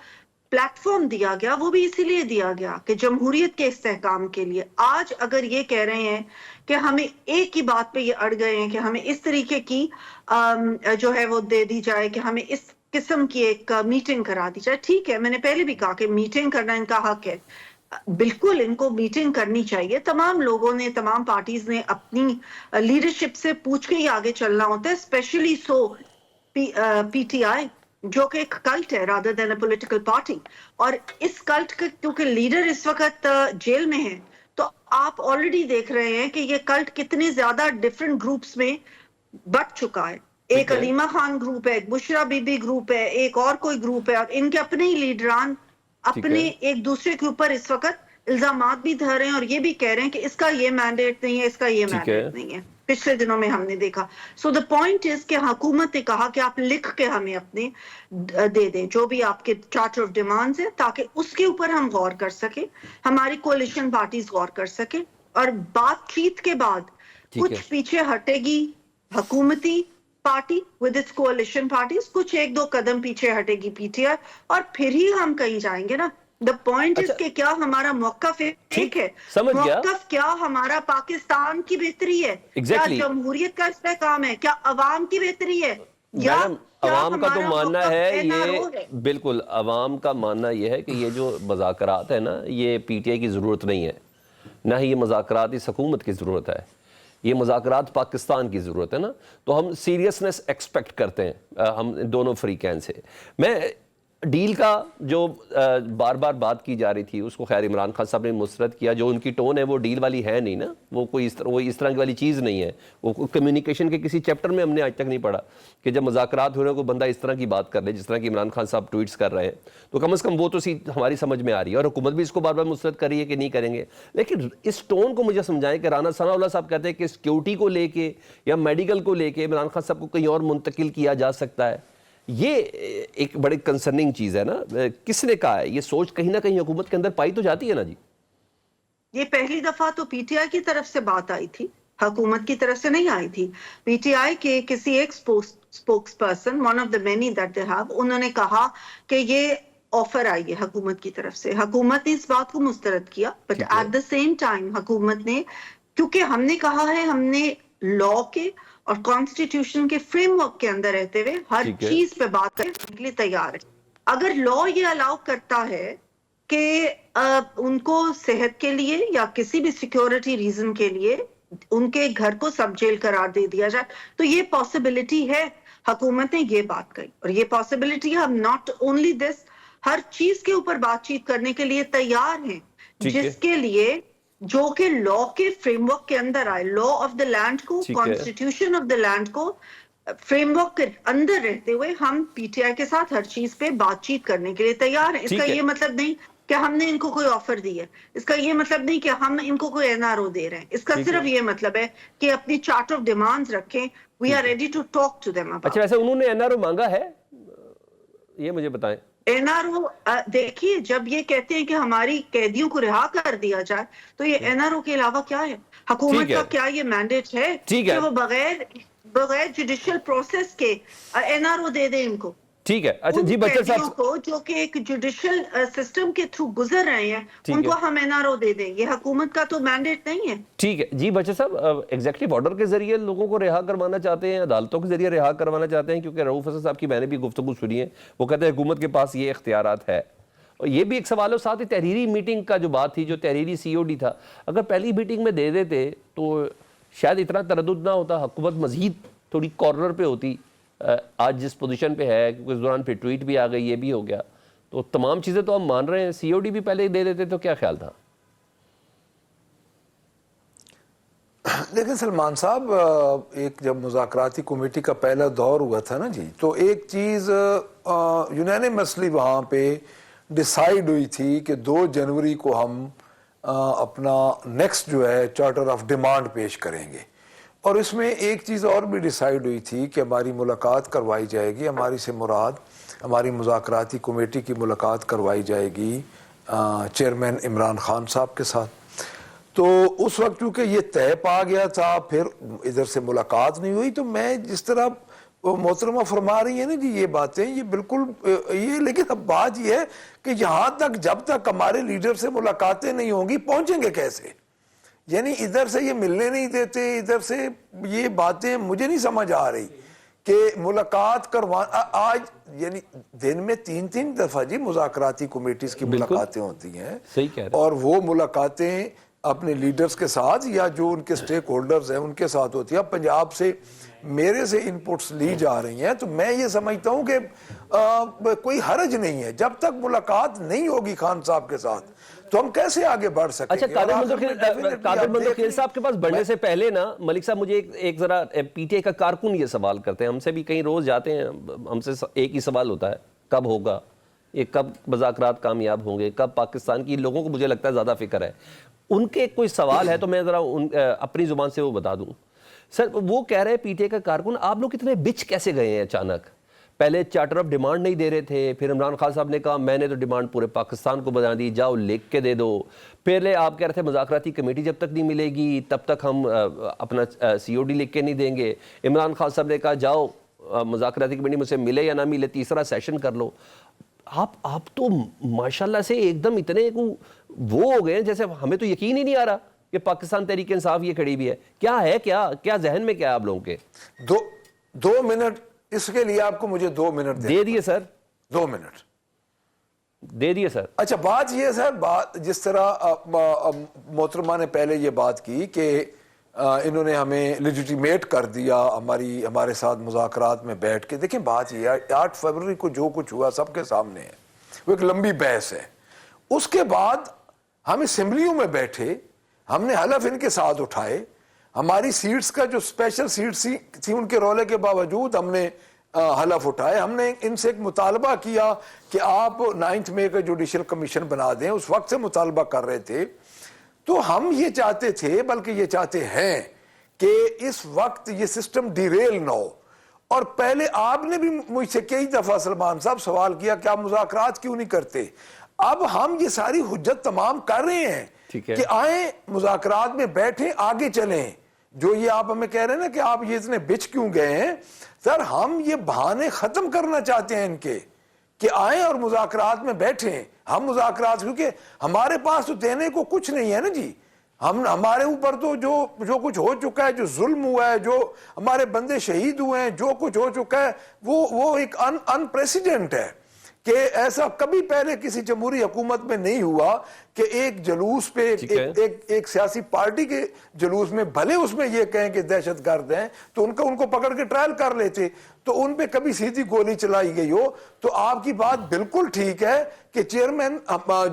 پلیٹ فارم دیا گیا وہ بھی اسی لیے دیا گیا کہ جمہوریت کے استحکام کے لیے. آج اگر یہ کہہ رہے ہیں کہ ہمیں ایک ہی بات پہ یہ اڑ گئے ہیں کہ ہمیں اس طریقے کی جو ہے وہ دے دی جائے کہ ہمیں اس قسم کی ایک میٹنگ کرا دی جائے, ٹھیک ہے, میں نے پہلے بھی کہا کہ میٹنگ کرنا ان کا حق ہے, بالکل ان کو میٹنگ کرنی چاہیے. تمام لوگوں نے, تمام پارٹیز نے اپنی لیڈرشپ سے پوچھ کے ہی آگے چلنا ہوتا ہے, اسپیشلی سو PTI جو کہ ایک کلٹ ہے rather than a political party. اور اس کلٹ کے کیونکہ لیڈر اس وقت جیل میں ہے, تو آپ آلریڈی دیکھ رہے ہیں کہ یہ کلٹ کتنے زیادہ ڈفرنٹ گروپس میں بٹ چکا ہے. ایک علیمہ خان گروپ ہے, ایک بشرا بی بی گروپ ہے, ایک اور کوئی گروپ ہے, اور ان کے اپنے ہی لیڈران اپنے ایک دوسرے کے اوپر اس وقت الزامات بھی دھر رہے ہیں اور یہ بھی کہہ رہے ہیں کہ اس کا یہ مینڈیٹ نہیں ہے, اس کا یہ مینڈیٹ نہیں ہے. پچھلے دنوں میں ہم نے دیکھا. سو دا پوائنٹ از کہ حکومت نے کہا کہ آپ لکھ کے ہمیں اپنے دے دیں جو بھی آپ کے چارٹر آف ڈیمانڈز ہیں, تاکہ اس کے اوپر ہم غور کر سکیں, ہماری کولیشن پارٹیز غور کر سکیں, اور بات چیت کے بعد کچھ پیچھے ہٹے گی حکومتی party with its coalition parties, کچھ 1-2 قدم پیچھے ہٹے گی PTI, اور پھر ہی ہم کہیں جائیں گے نا. The point is اچھا، کہ کیا ہمارا موقف ایک ہے، سمجھ گیا۔ موقف کیا ہمارا پاکستان کی بہتری ہے، کیا Exactly۔ جمہوریت کا استحکام ہے، کیا عوام کی بہتری ہے، یا میڈم کیا عوام کا تو ہمارا ماننا موقف ہے NRO ہے؟ یہ بالکل عوام کا ماننا یہ ہے کہ یہ جو مذاکرات ہے نا یہ پی ٹی آئی کی ضرورت نہیں ہے، نہ ہی یہ مذاکرات اس حکومت کی ضرورت ہے، یہ مذاکرات پاکستان کی ضرورت ہے نا، تو ہم سیریسنس ایکسپیکٹ کرتے ہیں ہم دونوں فریقین سے۔ میں ڈیل کا جو بار بار بات کی جا رہی تھی اس کو خیر عمران خان صاحب نے مسترد کیا، جو ان کی ٹون ہے وہ ڈیل والی ہے نہیں نا، وہ کوئی اس طرح کی والی چیز نہیں ہے، وہ کمیونیکیشن کے کسی چیپٹر میں ہم نے آج تک نہیں پڑھا کہ جب مذاکرات ہو رہے ہیں کوئی بندہ اس طرح کی بات کر لے جس طرح کی عمران خان صاحب ٹویٹس کر رہے ہیں، تو کم از کم وہ تو ہماری سمجھ میں آ رہی ہے، اور حکومت بھی اس کو بار بار مسترد کر رہی ہے کہ نہیں کریں گے، لیکن اس ٹون کو مجھے سمجھائیں کہ رانا ثناء اللہ صاحب کہتے ہیں کہ سیکیورٹی کو لے کے یا میڈیکل کو لے کے عمران خان صاحب کو کہیں اور منتقل کیا جا سکتا ہے، یہ ایک بڑی کنسرننگ چیز ہے نا، کس نے کہا ہے؟ یہ سوچ کہیں نہ کہیں حکومت کے اندر پائی تو جاتی ہے نا جی۔ یہ پہلی دفعہ تو پی ٹی آئی کی طرف سے بات آئی تھی، حکومت کی طرف سے نہیں آئی تھی۔ پی ٹی آئی کے کسی ایک spokes person, one of the many that they have, انہوں نے کہا کہ یہ آفر آئی ہے حکومت کی طرف سے، حکومت نے اس بات کو مسترد کیا، but at the same time حکومت نے، کیونکہ ہم نے کہا ہے ہم نے لا کے اور کانسٹیٹیوشن کے فریم ورک کے اندر رہتے ہوئے ہر چیز پہ بات کرنے کے لیے تیار ہے۔ اگر لا یہ الاؤ کرتا ہے کہ ان کو صحت کے لیے یا کسی بھی سیکیورٹی ریزن کے لیے ان کے گھر کو سب جیل قرار دے دیا جائے تو یہ پاسبلٹی ہے، حکومت نے یہ بات کہی، اور یہ پاسبلٹی ہم ناٹ اونلی دس، ہر چیز کے اوپر بات چیت کرنے کے لیے تیار ہیں، جس کے لیے جو کہ لا کے فریم ورک کے اندر آئے، لا آف دا لینڈ کو، کانسٹیٹیوشن آف دا لینڈ کو فریم ورک کے اندر رہتے ہوئے ہم پی ٹی آئی کے ساتھ ہر چیز پہ بات چیت کرنے کے لیے تیار ہیں۔ اس کا یہ مطلب نہیں کہ ہم نے ان کو کوئی آفر دی ہے، اس کا یہ مطلب نہیں کہ ہم ان کو کوئی این آر او دے رہے ہیں، اس کا صرف یہ مطلب ہے کہ اپنی چارٹ آف ڈیمانڈز رکھیں، we are ready to talk to them about. اچھا ویسے انہوں نے این آر او مانگا ہے، یہ مجھے بتائیں۔ این آر او دیکھیے، جب یہ کہتے ہیں کہ ہماری قیدیوں کو رہا کر دیا جائے تو یہ این آر او کے علاوہ کیا ہے؟ حکومت کا کیا یہ مینڈیٹ ہے کہ وہ بغیر جوڈیشل پروسیس کے این آر او دے دیں ان کو؟ ٹھیک ہے، اچھا جی بچر قیدیوں صاحب کو جو کہ ایک جوڈیشل سسٹم کے تھرو گزر رہے ہیں ان کو ہم این آر او دے دیں، یہ حکومت کا تو مینڈیٹ نہیں ہے۔ ٹھیک ہے جی بچر صاحب، ایگزیکٹو آرڈر کے ذریعے لوگوں کو رہا کروانا چاہتے ہیں، عدالتوں کے ذریعے رہا کروانا چاہتے ہیں، کیونکہ رؤوف حسن صاحب کی میں نے بھی گفتگو سنی ہے، وہ کہتے ہیں حکومت کے پاس یہ اختیارات ہے، اور یہ بھی ایک سوال ہے۔ ساتھ ہی تحریری میٹنگ کا جو بات تھی، جو تحریری سی او ڈی تھا، اگر پہلی میٹنگ میں دے دیتے تو شاید اتنا تردد نہ ہوتا، حکومت مزید تھوڑی کارنر پہ ہوتی، آج جس پوزیشن پہ ہے، کیونکہ اس دوران پہ ٹویٹ بھی آ گئی، یہ بھی ہو گیا، تو تمام چیزیں تو ہم مان رہے ہیں، سی او ڈی بھی پہلے دے دیتے تو کیا خیال تھا؟ لیکن سلمان صاحب، ایک جب مذاکراتی کمیٹی کا پہلا دور ہوا تھا نا جی، تو ایک چیز یونینیمسلی وہاں پہ ڈیسائیڈ ہوئی تھی کہ 2 جنوری کو ہم اپنا نیکسٹ جو ہے چارٹر آف ڈیمانڈ پیش کریں گے، اور اس میں ایک چیز اور بھی ڈیسائیڈ ہوئی تھی کہ ہماری ملاقات کروائی جائے گی، ہماری سے مراد ہماری مذاکراتی کمیٹی کی ملاقات کروائی جائے گی چیئرمین عمران خان صاحب کے ساتھ۔ تو اس وقت چونکہ یہ طے پا گیا تھا، پھر ادھر سے ملاقات نہیں ہوئی، تو میں جس طرح محترمہ فرما رہی ہیں نا جی یہ باتیں، یہ بالکل یہ، لیکن اب بات یہ ہے کہ یہاں تک جب تک ہمارے لیڈر سے ملاقاتیں نہیں ہوں گی پہنچیں گے کیسے؟ یعنی ادھر سے یہ ملنے نہیں دیتے، ادھر سے یہ باتیں مجھے نہیں سمجھ آ رہی کہ ملاقات کروانا، آج یعنی دن میں 3 دفعہ جی مذاکراتی کمیٹیز کی ملاقاتیں ہوتی ہیں، صحیح کہہ رہے ہیں، اور وہ ملاقاتیں اپنے لیڈرز کے ساتھ یا جو ان کے سٹیک ہولڈرز ہیں ان کے ساتھ ہوتی ہے۔ اب پنجاب سے میرے سے انپوٹس لی جا رہی ہیں، تو میں یہ سمجھتا ہوں کہ کوئی حرج نہیں ہے، جب تک ملاقات نہیں ہوگی خان صاحب کے ساتھ تو ہم کیسے آگے بڑھ سکیں گے؟ اچھا قادر مندوخیل صاحب کے پاس بڑھنے سے پہلے نا ملک صاحب مجھے ایک ذرا پی ٹی آئی کا کارکن یہ سوال کرتے ہیں، ہم سے بھی کہیں روز جاتے ہیں، ہم سے ایک ہی سوال ہوتا ہے، کب ہوگا یہ، کب مذاکرات کامیاب ہوں گے، کب پاکستان کی لوگوں کو مجھے لگتا ہے زیادہ فکر ہے، ان کے کوئی سوال ہے تو میں ذرا اپنی زبان سے وہ بتا دوں۔ سر وہ کہہ رہے ہیں پی ٹی آئی کا کارکن، آپ لوگ اتنے بچ کیسے گئے ہیں اچانک؟ پہلے چارٹر آف ڈیمانڈ نہیں دے رہے تھے، پھر عمران خان صاحب نے کہا میں نے تو ڈیمانڈ پورے پاکستان کو بنا دی، جاؤ لکھ کے دے دو، پہلے آپ کہہ رہے تھے مذاکراتی کمیٹی جب تک نہیں ملے گی تب تک ہم اپنا سی او ڈی لکھ کے نہیں دیں گے، عمران خان صاحب نے کہا جاؤ مذاکراتی کمیٹی مجھ سے ملے یا نہ ملے 3 سیشن کر لو۔ آپ تو ماشاءاللہ سے ایک دم اتنے وہ ہو گئے ہیں جیسے ہمیں تو یقین ہی نہیں آ رہا کہ پاکستان تحریک انصاف یہ کھڑی بھی ہے. کیا ہے کیا ذہن میں کیا ہے آپ لوگوں کے؟ 2 منٹ اس کے لیے آپ کو مجھے 2 منٹ دے دیے سر. 2 منٹ دے دیے سر. اچھا بات یہ ہے سر، جس طرح محترمہ نے پہلے یہ بات کی کہ انہوں نے ہمیں لیجیٹیمیٹ کر دیا ہمارے ساتھ مذاکرات میں بیٹھ کے. دیکھیں بات یہ ہے 8 فروری کو جو کچھ ہوا سب کے سامنے ہے، وہ ایک لمبی بحث ہے. اس کے بعد ہم اسمبلیوں میں بیٹھے، ہم نے حلف ان کے ساتھ اٹھائے، ہماری سیٹس کا جو اسپیشل سیٹس تھی ان کے رولے کے باوجود ہم نے حلف اٹھائے. ہم نے ان سے ایک مطالبہ کیا کہ آپ 9 مئی کا جوڈیشل کمیشن بنا دیں. اس وقت سے مطالبہ کر رہے تھے. تو ہم یہ چاہتے تھے، بلکہ یہ چاہتے ہیں کہ اس وقت یہ سسٹم ڈیریل نہ ہو. اور پہلے آپ نے بھی مجھ سے کئی دفعہ سلمان صاحب سوال کیا کہ آپ مذاکرات کیوں نہیں کرتے. اب ہم یہ ساری حجت تمام کر رہے ہیں کہ آئیں مذاکرات میں بیٹھیں، آگے چلیں. جو یہ آپ ہمیں کہہ رہے ہیں نا کہ آپ یہ اتنے بچ کیوں گئے ہیں، سر ہم یہ بہانے ختم کرنا چاہتے ہیں ان کے کہ آئیں اور مذاکرات میں بیٹھیں. ہم مذاکرات، کیونکہ ہمارے پاس تو دینے کو کچھ نہیں ہے نا جی. ہمارے اوپر تو جو کچھ ہو چکا ہے، جو ظلم ہوا ہے، جو ہمارے بندے شہید ہوئے ہیں، جو کچھ ہو چکا ہے وہ ایک انپریسیڈنٹ ہے کہ ایسا کبھی پہلے کسی جمہوری حکومت میں نہیں ہوا کہ ایک جلوس پہ ایک سیاسی پارٹی کے جلوس میں بھلے اس میں یہ کہیں کہ دہشت گرد ہیں تو ان کو پکڑ کے ٹرائل کر لیتے، تو ان پہ کبھی سیدھی گولی چلائی گئی ہو. تو آپ کی بات بالکل ٹھیک ہے کہ چیئرمین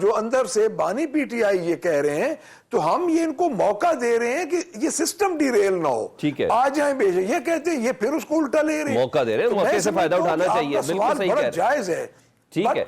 جو اندر سے بانی پی ٹی آئی یہ کہہ رہے ہیں، تو ہم یہ ان کو موقع دے رہے ہیں کہ یہ سسٹم ڈیریل نہ ہو. آ جائیں بے شک، یہ کہتے ہیں یہ پھر اس کو الٹا لے رہے ہیں. موقع دے رہے ہیں، موقع سے فائدہ اٹھانا چاہیے. بالکل صحیح کہہ رہے ہیں، جائز ہے. ٹھیک ہے،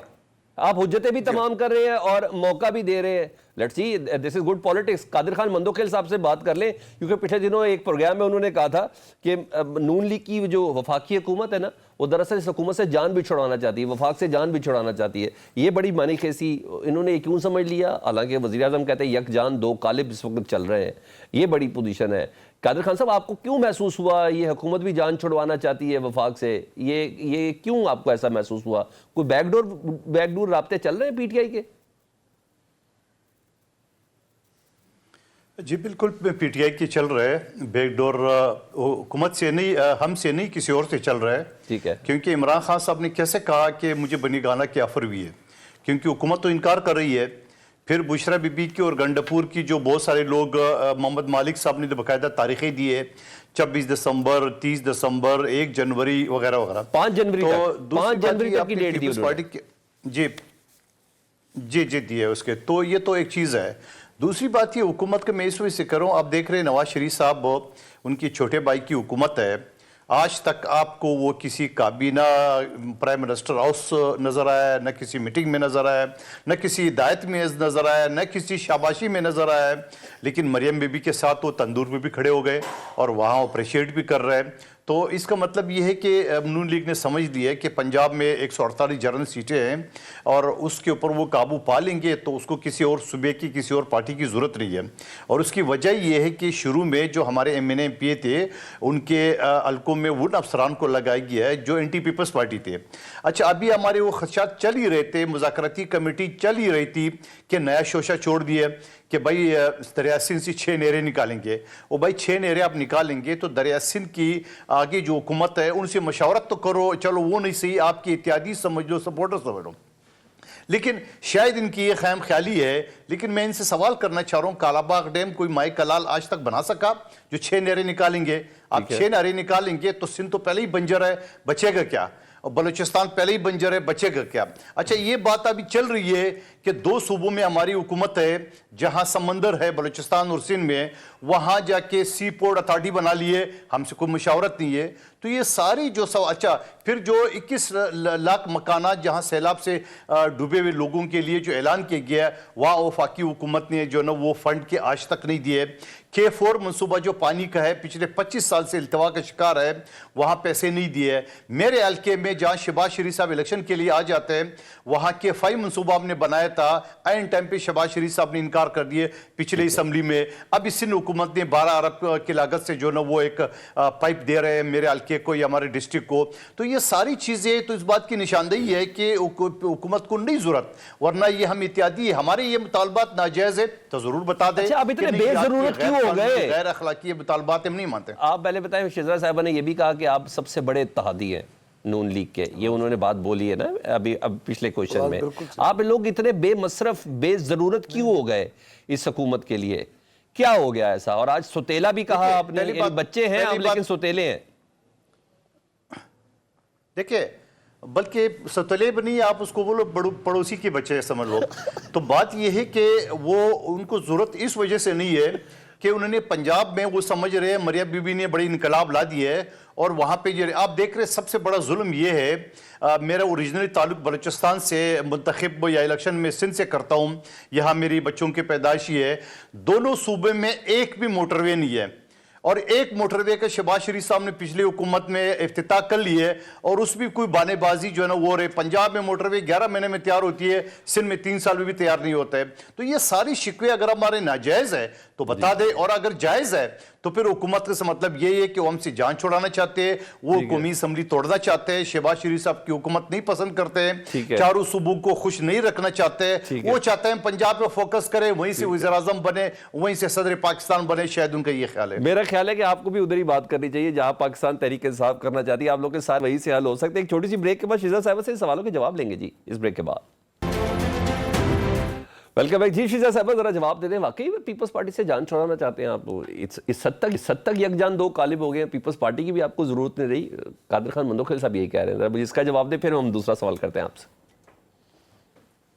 آپ حجتیں بھی تمام کر رہے ہیں اور موقع بھی دے رہے ہیں. Let's see this is good politics. Qadir Khan Mandokhel صاحب سے بات کر لیں، کیونکہ پچھلے دنوں ایک پروگرام میں انہوں نے کہا تھا کہ نون لیگ کی جو وفاقی حکومت ہے نا، وہ دراصل اس حکومت سے جان بھی چھڑانا چاہتی ہے، وفاق سے جان بھی چھڑانا چاہتی ہے. یہ بڑی معنی خیزی انہوں نے کیوں سمجھ لیا؟ حالانکہ وزیر اعظم کہتے ہیں یک جان دو قالب اس وقت چل رہے ہیں. یہ بڑی پوزیشن ہے. قادر خان صاحب، آپ کو کیوں محسوس ہوا یہ حکومت بھی جان چھڑوانا چاہتی ہے وفاق سے؟ یہ کیوں آپ کو ایسا محسوس ہوا؟ کوئی بیک ڈور رابطے چل رہے ہیں پی ٹی آئی کے؟ جی بالکل پی ٹی آئی کے چل رہے ہیں. بیک ڈور حکومت سے نہیں، ہم سے نہیں، کسی اور سے چل رہا ہے. ٹھیک ہے. کیونکہ عمران خان صاحب نے کیسے کہا کہ مجھے بنی گانا کی آفر ہوئی ہے، کیونکہ حکومت تو انکار کر رہی ہے. پھر بشرا بی بی کی اور گنڈپور کی جو بہت سارے لوگ، محمد مالک صاحب نے تو باقاعدہ تاریخیں دی ہے، 26 دسمبر، 30 دسمبر، 1 جنوری وغیرہ وغیرہ. 5 جنوری تک کی ڈیٹ دی جی دی ہے اس کے. تو یہ تو ایک چیز ہے. دوسری بات یہ حکومت کے میں اس وجہ سے کروں، آپ دیکھ رہے ہیں نواز شریف صاحب، ان کی چھوٹے بھائی کی حکومت ہے. آج تک آپ کو وہ کسی کابینہ پرائم منسٹر ہاؤس نظر آیا، نہ کسی میٹنگ میں نظر آیا، نہ کسی ہدایت میں نظر آیا، نہ کسی شاباشی میں نظر آیا. لیکن مریم بی بی کے ساتھ وہ تندور میں بھی کھڑے ہو گئے اور وہاں اپریشیٹ بھی کر رہے ہیں. تو اس کا مطلب یہ ہے کہ نون لیگ نے سمجھ لیا ہے کہ پنجاب میں 148 جنرل سیٹیں ہیں اور اس کے اوپر وہ قابو پا لیں گے، تو اس کو کسی اور صوبے کی، کسی اور پارٹی کی ضرورت نہیں ہے. اور اس کی وجہ یہ ہے کہ شروع میں جو ہمارے ایم این اے پی اے تھے، ان کے حلقوں میں ان افسران کو لگایا گیا ہے جو اینٹی پیپلز پارٹی تھے. اچھا، ابھی ہمارے وہ خدشات چل ہی رہے تھے، مذاکراتی کمیٹی چل ہی رہی تھی کہ نیا شوشہ چھوڑ دیا کہ بھائی دریا سندھ سے 6 نہریں نکالیں گے. وہ بھائی 6 نہریں آپ نکالیں گے تو دریا سندھ کی آگے جو حکومت ہے ان سے مشاورت تو کرو. چلو وہ نہیں صحیح، آپ کی اتحادی سمجھ لو، سپورٹر سمجھ لو. لیکن شاید ان کی یہ خام خیالی ہے. لیکن میں ان سے سوال کرنا چاہ رہا ہوں، کالا باغ ڈیم کوئی مائی کلال آج تک بنا سکا جو 6 نہریں نکالیں گے؟ آپ 6 نہریں نکالیں گے تو سندھ تو پہلے ہی بنجر ہے، بچے گا کیا؟ اور بلوچستان پہلے ہی بنجر ہے، بچے گا کیا؟ اچھا، یہ بات ابھی چل رہی ہے کہ 2 صوبوں میں ہماری حکومت ہے، جہاں سمندر ہے بلوچستان اور سندھ میں، وہاں جا کے سی پورٹ اتھارٹی بنا لیے، ہم سے کوئی مشاورت نہیں ہے. تو یہ ساری جو اچھا، پھر جو 21 لاکھ مکانات جہاں سیلاب سے ڈوبے ہوئے لوگوں کے لیے جو اعلان کیا گیا ہے، وہاں وفاقی حکومت نے جو نا وہ فنڈ کے آج تک نہیں دیے. K4 منصوبہ جو پانی کا ہے پچھلے 25 سال سے التوا کا شکار ہے, وہاں پیسے نہیں دیے. میرے حلقے میں جہاں شہباز شریف صاحب الیکشن کے لیے آ جاتے ہیں, وہاں K5 منصوبہ ہم نے بنایا تھا, این ٹائم پہ شہباز شریف صاحب نے انکار کر دیے پچھلے اسمبلی میں. اب اس سندھ حکومت نے 12 ارب کی لاگت سے جو نا وہ ایک پائپ دے رہے ہیں میرے حلقے کو یا ہمارے ڈسٹرکٹ کو. تو یہ ساری چیزیں تو اس بات کی نشاندہی ہے کہ حکومت کو نہیں ضرورت, ورنہ یہ ہم اتحادی ہمارے یہ مطالبات ناجائز ہے تو ضرور بتا دیں. اچھا, اب اتنے بے ضرورت کیوں ہو گئے؟ غیر اخلاقی مطالبات ہم نہیں مانتے. آپ پہلے بتائیں, شہزاد صاحبہ نے یہ بھی کہا کہ آپ سب سے بڑے اتحادی ہیں نون لیگ کے, یہ انہوں نے بات بولی ہے نا اب پچھلے کوشچن میں. آپ لوگ اتنے بے مصرف بے ضرورت کیوں ہو گئے اس حکومت کے لیے؟ کیا ہو گیا ایسا؟ اور آج ستیلا بھی کہا آپ نے, بچے ہیں آپ لیکن ستیلے ہیں. دیکھیں, بلکہ ستلیب نہیں, آپ اس کو بولو پڑوسی کے بچے سمجھ لو. تو بات یہ ہے کہ وہ ان کو ضرورت اس وجہ سے نہیں ہے کہ انہوں نے پنجاب میں وہ سمجھ رہے ہیں مریم بی بی نے بڑی انقلاب لا دی ہے, اور وہاں پہ جو آپ دیکھ رہے سب سے بڑا ظلم یہ ہے, میرا اوریجنلی تعلق بلوچستان سے منتخب یا الیکشن میں سندھ سے کرتا ہوں, یہاں میری بچوں کی پیدائشی ہے. دونوں صوبے میں ایک بھی موٹر وے نہیں ہے, اور ایک موٹر وے کا شہباز شریف صاحب نے پچھلی حکومت میں افتتاح کر لی ہے, اور اس بھی کوئی بانے بازی جو ہے نا وہ رہے. پنجاب میں موٹر وے 11 مہینے میں تیار ہوتی ہے, سندھ میں 3 سال میں بھی تیار نہیں ہوتا ہے. تو یہ ساری شکوے اگر ہمارے ناجائز ہے تو بتا دے, اور اگر جائز ہے تو پھر حکومت کا مطلب یہ ہے کہ وہ ہم سے جان چھوڑانا چاہتے ہیں, وہ قومی اسمبلی توڑنا چاہتے ہیں, شہباز شریف صاحب کی حکومت نہیں پسند کرتے ہیں, چاروں صوبوں کو خوش نہیں رکھنا چاہتے ہیں. وہ چاہتے ہیں پنجاب پہ فوکس کرے, وہیں سے وزیر اعظم بنے, وہیں سے صدر پاکستان بنے. شاید ان کا یہ خیال ہے. میرا خیال ہے کہ آپ کو بھی ادھر ہی بات کرنی چاہیے جہاں پاکستان تحریک انصاف کرنا چاہتی ہے. آپ لوگ کے ساتھ وہی سے حل ہو سکتے ہیں. ایک چھوٹی سی بریک کے بعد شہزاد صاحبہ سے سوالوں کے جواب لیں گے جی, اس بریک کے بعد. ویلکم بیک جی. شہزاد صاحبہ ذرا جواب دے دیں, واقعی میں پیپلز پارٹی سے جان چھوڑانا چاہتے ہیں آپ؟ اس حد تک یکجان دو قالب ہو گئے ہیں, پیپلز پارٹی کی بھی آپ کو ضرورت نہیں رہی. قادر خان مندوخیل صاحب یہی کہہ رہے ہیں, ذرا اس کا جواب دیں, پھر ہم دوسرا سوال کرتے ہیں آپ سے.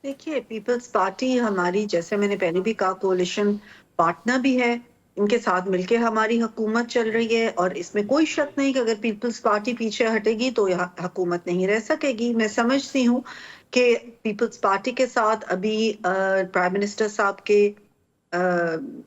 دیکھیے, پیپلز پارٹی ہماری, جیسے میں نے پہلے بھی کہا, کولیشن پارٹنر بھی ہے, ان کے ساتھ مل کے ہماری حکومت چل رہی ہے, اور اس میں کوئی شک نہیں کہ اگر پیپلز پارٹی پیچھے ہٹے گی تو حکومت نہیں رہ سکے گی. میں سمجھتی ہوں کہ پیپلز پارٹی کے ساتھ ابھی پرائم منسٹر صاحب کے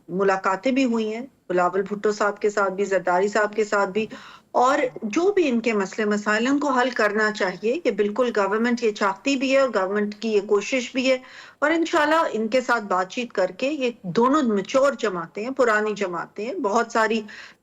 ملاقاتیں بھی ہوئی ہیں, بلاول بھٹو صاحب کے ساتھ بھی, زرداری صاحب کے ساتھ بھی, اور جو بھی ان کے مسئلے مسائل ہیں ان کو حل کرنا چاہیے. کہ بالکل گورنمنٹ یہ چاہتی بھی ہے اور گورنمنٹ کی یہ کوشش بھی ہے, اور انشاءاللہ ان کے ساتھ بات چیت کر کے, یہ دونوں میچور جماعتیں ہیں, پرانی جماعتیں ہیں, بہت ساری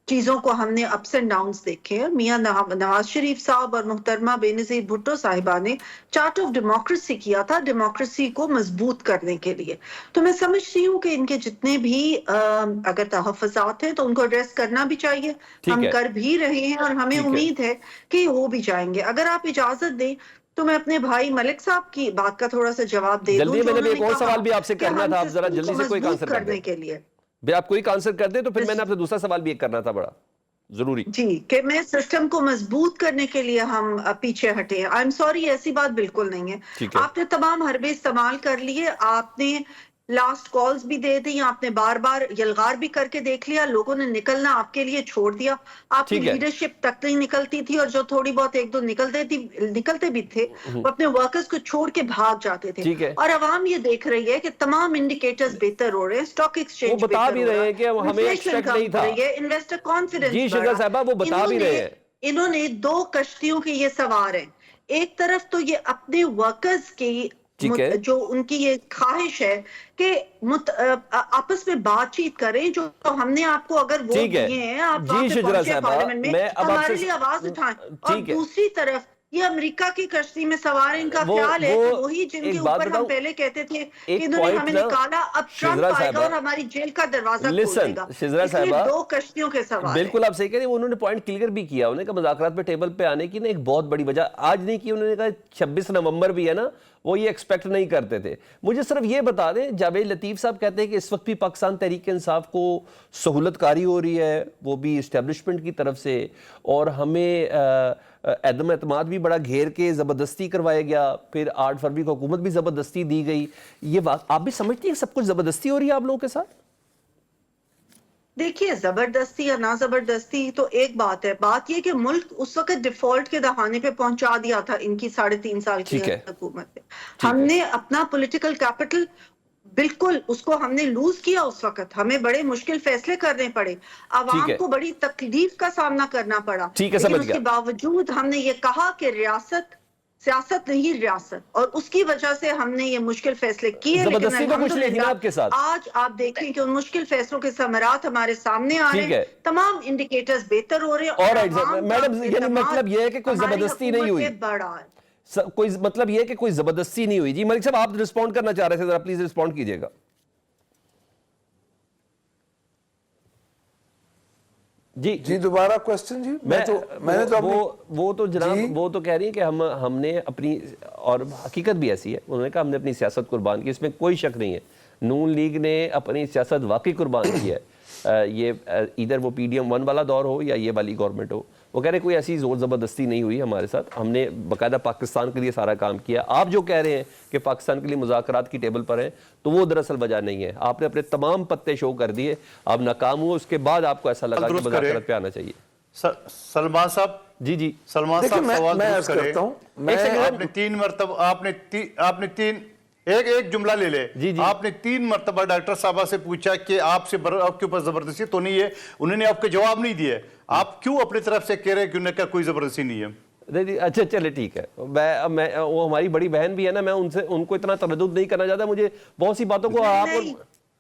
چیزوں کو ہم نے اپس اینڈ ڈاؤنز دیکھے ہیں. میاں نواز شریف صاحب اور محترمہ بینظیر بھٹو صاحبہ نے چارٹ آف ڈیموکریسی کیا تھا ڈیموکریسی کو مضبوط کرنے کے لیے. تو میں سمجھتی ہوں کہ ان کے جتنے بھی اگر تحفظات ہیں تو ان کو ایڈریس کرنا بھی چاہیے, ہم کر بھی رہے ہیں, اور ہمیں امید ہے کہ ہو بھی جائیں گے. اگر آپ اجازت دیں تو میں اپنے بھائی ملک صاحب کی بات کا تھوڑا سا جواب دے دوں. جلدی, میں نے ایک اور سوال بھی آپ سے کرنا تھا, آپ ذرا جلدی سے کوئی آنسر کر دیں. کے لیے آپ کوئی آنسر کر دیں تو پھر میں نے آپ سے دوسرا سوال بھی ایک کرنا تھا بڑا ضروری. جی, کہ میں سسٹم کو مضبوط کرنے کے لیے ہم پیچھے ہٹے. آئی ایم سوری, ایسی بات بالکل نہیں ہے. آپ نے تمام حربے استعمال کر لیے, آپ نے لاسٹ کالز بھی دے دی, آپ نے بار بار یلغار بھی کر کے دیکھ لیا, لوگوں نے نکلنا آپ کے لیے چھوڑ دیا. آپ کی لیڈرشپ تک نہیں نکلتی تھی, اور جو تھوڑی بہت ایک دو نکلتے بھی تھے وہ اپنے ورکرز کو چھوڑ کے بھاگ جاتے تھے. اور عوام یہ دیکھ رہی ہے کہ تمام انڈیکیٹرز بہتر ہو رہے ہیں, اسٹاک ایکسچینج بتا بھی رہے ہیں کہ ہمیں ایکسپیکٹ نہیں تھا, انویسٹر کانفیڈنس. جی شہزاد صاحبہ وہ بتا بھی رہے ہیں. انہوں نے 2 کشتیوں کے یہ سوار ہیں. ایک طرف تو یہ اپنے ورکرز کی جو ان کی یہ خواہش ہے کہ آپس میں بات چیت کریں, جو ہم نے آپ کو اگر ووٹ دیے ہیں, آپ وہاں پہ پہنچے پارلیمنٹ میں, ہمارے لیے آواز اٹھائیں. اور دوسری طرف یہ امریکہ کی کشتی میں سوار ہیں, ان کا خیال ہے کہ وہی جن کے اوپر ہم پہلے کہتے تھے کہ انہوں نے ہمیں نکالا, اب ٹرمپ آئے گا اور ہماری جیل کا دروازہ کھولے گا. اس لیے 2 کشتیوں کے سوار. بالکل آپ صحیح کہہ رہے ہیں. انہوں نے پوائنٹ کلیئر بھی کیا, انہوں نے کہا مذاکرات پہ ٹیبل پہ آنے کی نا ایک بہت بڑی وجہ آج نہیں کی, انہوں نے کہا 26 نومبر بھی ہے نا, وہ یہ ایکسپیکٹ نہیں کرتے تھے. مجھے صرف یہ بتا دیں, جاوید لطیف صاحب کہتے ہیں کہ اس وقت بھی پاکستان تحریک انصاف کو سہولت کاری ہو رہی ہے, وہ بھی اسٹیبلشمنٹ کی طرف سے, اور ہمیں عدم اعتماد بھی بڑا گھیر کے زبردستی کروایا گیا, پھر 8 فروری کو حکومت بھی زبردستی دی گئی. یہ آپ بھی سمجھتی ہیں کہ سب کچھ زبردستی ہو رہی ہے آپ لوگوں کے ساتھ؟ دیکھیے, زبردستی یا نہ زبردستی تو ایک بات ہے, بات یہ کہ ملک اس وقت ڈیفالٹ کے دہانے پہ پہنچا دیا تھا ان کی 3.5 سال کی حکومت پہ. ہم نے اپنا پولیٹیکل کیپٹل بالکل اس کو ہم نے لوز کیا اس وقت، ہمیں بڑے مشکل فیصلے کرنے پڑے، عوام کو بڑی تکلیف کا سامنا کرنا پڑا، لیکن اس کے باوجود ہم نے یہ کہا کہ سیاست نہیں ریاست، اور اس کی وجہ سے ہم نے یہ مشکل فیصلے کیے، لیکن الحمدللہ آج آپ دیکھیں کہ ان مشکل فیصلوں کے ثمرات ہمارے سامنے آ رہے ہیں، تمام انڈیکیٹرز بہتر ہو رہے ہیں، اور میڈم یعنی مطلب یہ ہے کہ کوئی زبردستی نہیں ہوئی، کوئی مطلب یہ ہے کہ کوئی زبردستی نہیں ہوئی. جی ملک صاحب آپ رسپونڈ کرنا چاہ رہے تھے، ذرا پلیز رسپونڈ کیجئے گا. جی دوبارہ کوسچن. جی میں نے تو وہ تو جناب وہ تو کہہ رہی ہیں کہ ہم نے اپنی، اور حقیقت بھی ایسی ہے، انہوں نے کہا ہم نے اپنی سیاست قربان کی، اس میں کوئی شک نہیں ہے. نون لیگ نے اپنی سیاست واقعی قربان کی ہے. یہ ادھر وہ پی ڈی ایم 1 والا دور ہو یا یہ والی گورنمنٹ ہو، وہ کہہ رہے ہیں کوئی ایسی زور زبردستی نہیں ہوئی ہمارے ساتھ، ہم نے باقاعدہ پاکستان کے لیے سارا کام کیا. آپ جو کہہ رہے ہیں کہ پاکستان کے لیے مذاکرات کی ٹیبل پر ہیں، تو وہ دراصل وجہ نہیں ہے. آپ نے اپنے تمام پتے شو کر دیے، آپ ناکام ہوئے، اس کے بعد آپ کو ایسا لگا کہ مذاکرات پہ آنا چاہیے. سلمان صاحب جی سلمان صاحب سوال درست کریں. آپ نے 3 مرتبہ آپ نے ایک جملہ لے لے. آپ نے 3 مرتبہ ڈاکٹر صاحبہ سے پوچھا کہ آپ کے اوپر زبردستی تو نہیں ہے، انہوں نے آپ کے جواب نہیں دیے. آپ کیوں اپنی طرف سے کہہ رہے ہیں کہ انہوں نے کہا کوئی زبردستی نہیں ہے؟ اچھا چلے ٹھیک ہے، وہ ہماری بڑی بہن بھی ہے نا، میں ان کو اتنا تردد نہیں کرنا چاہتا. مجھے بہت سی باتوں کو آپ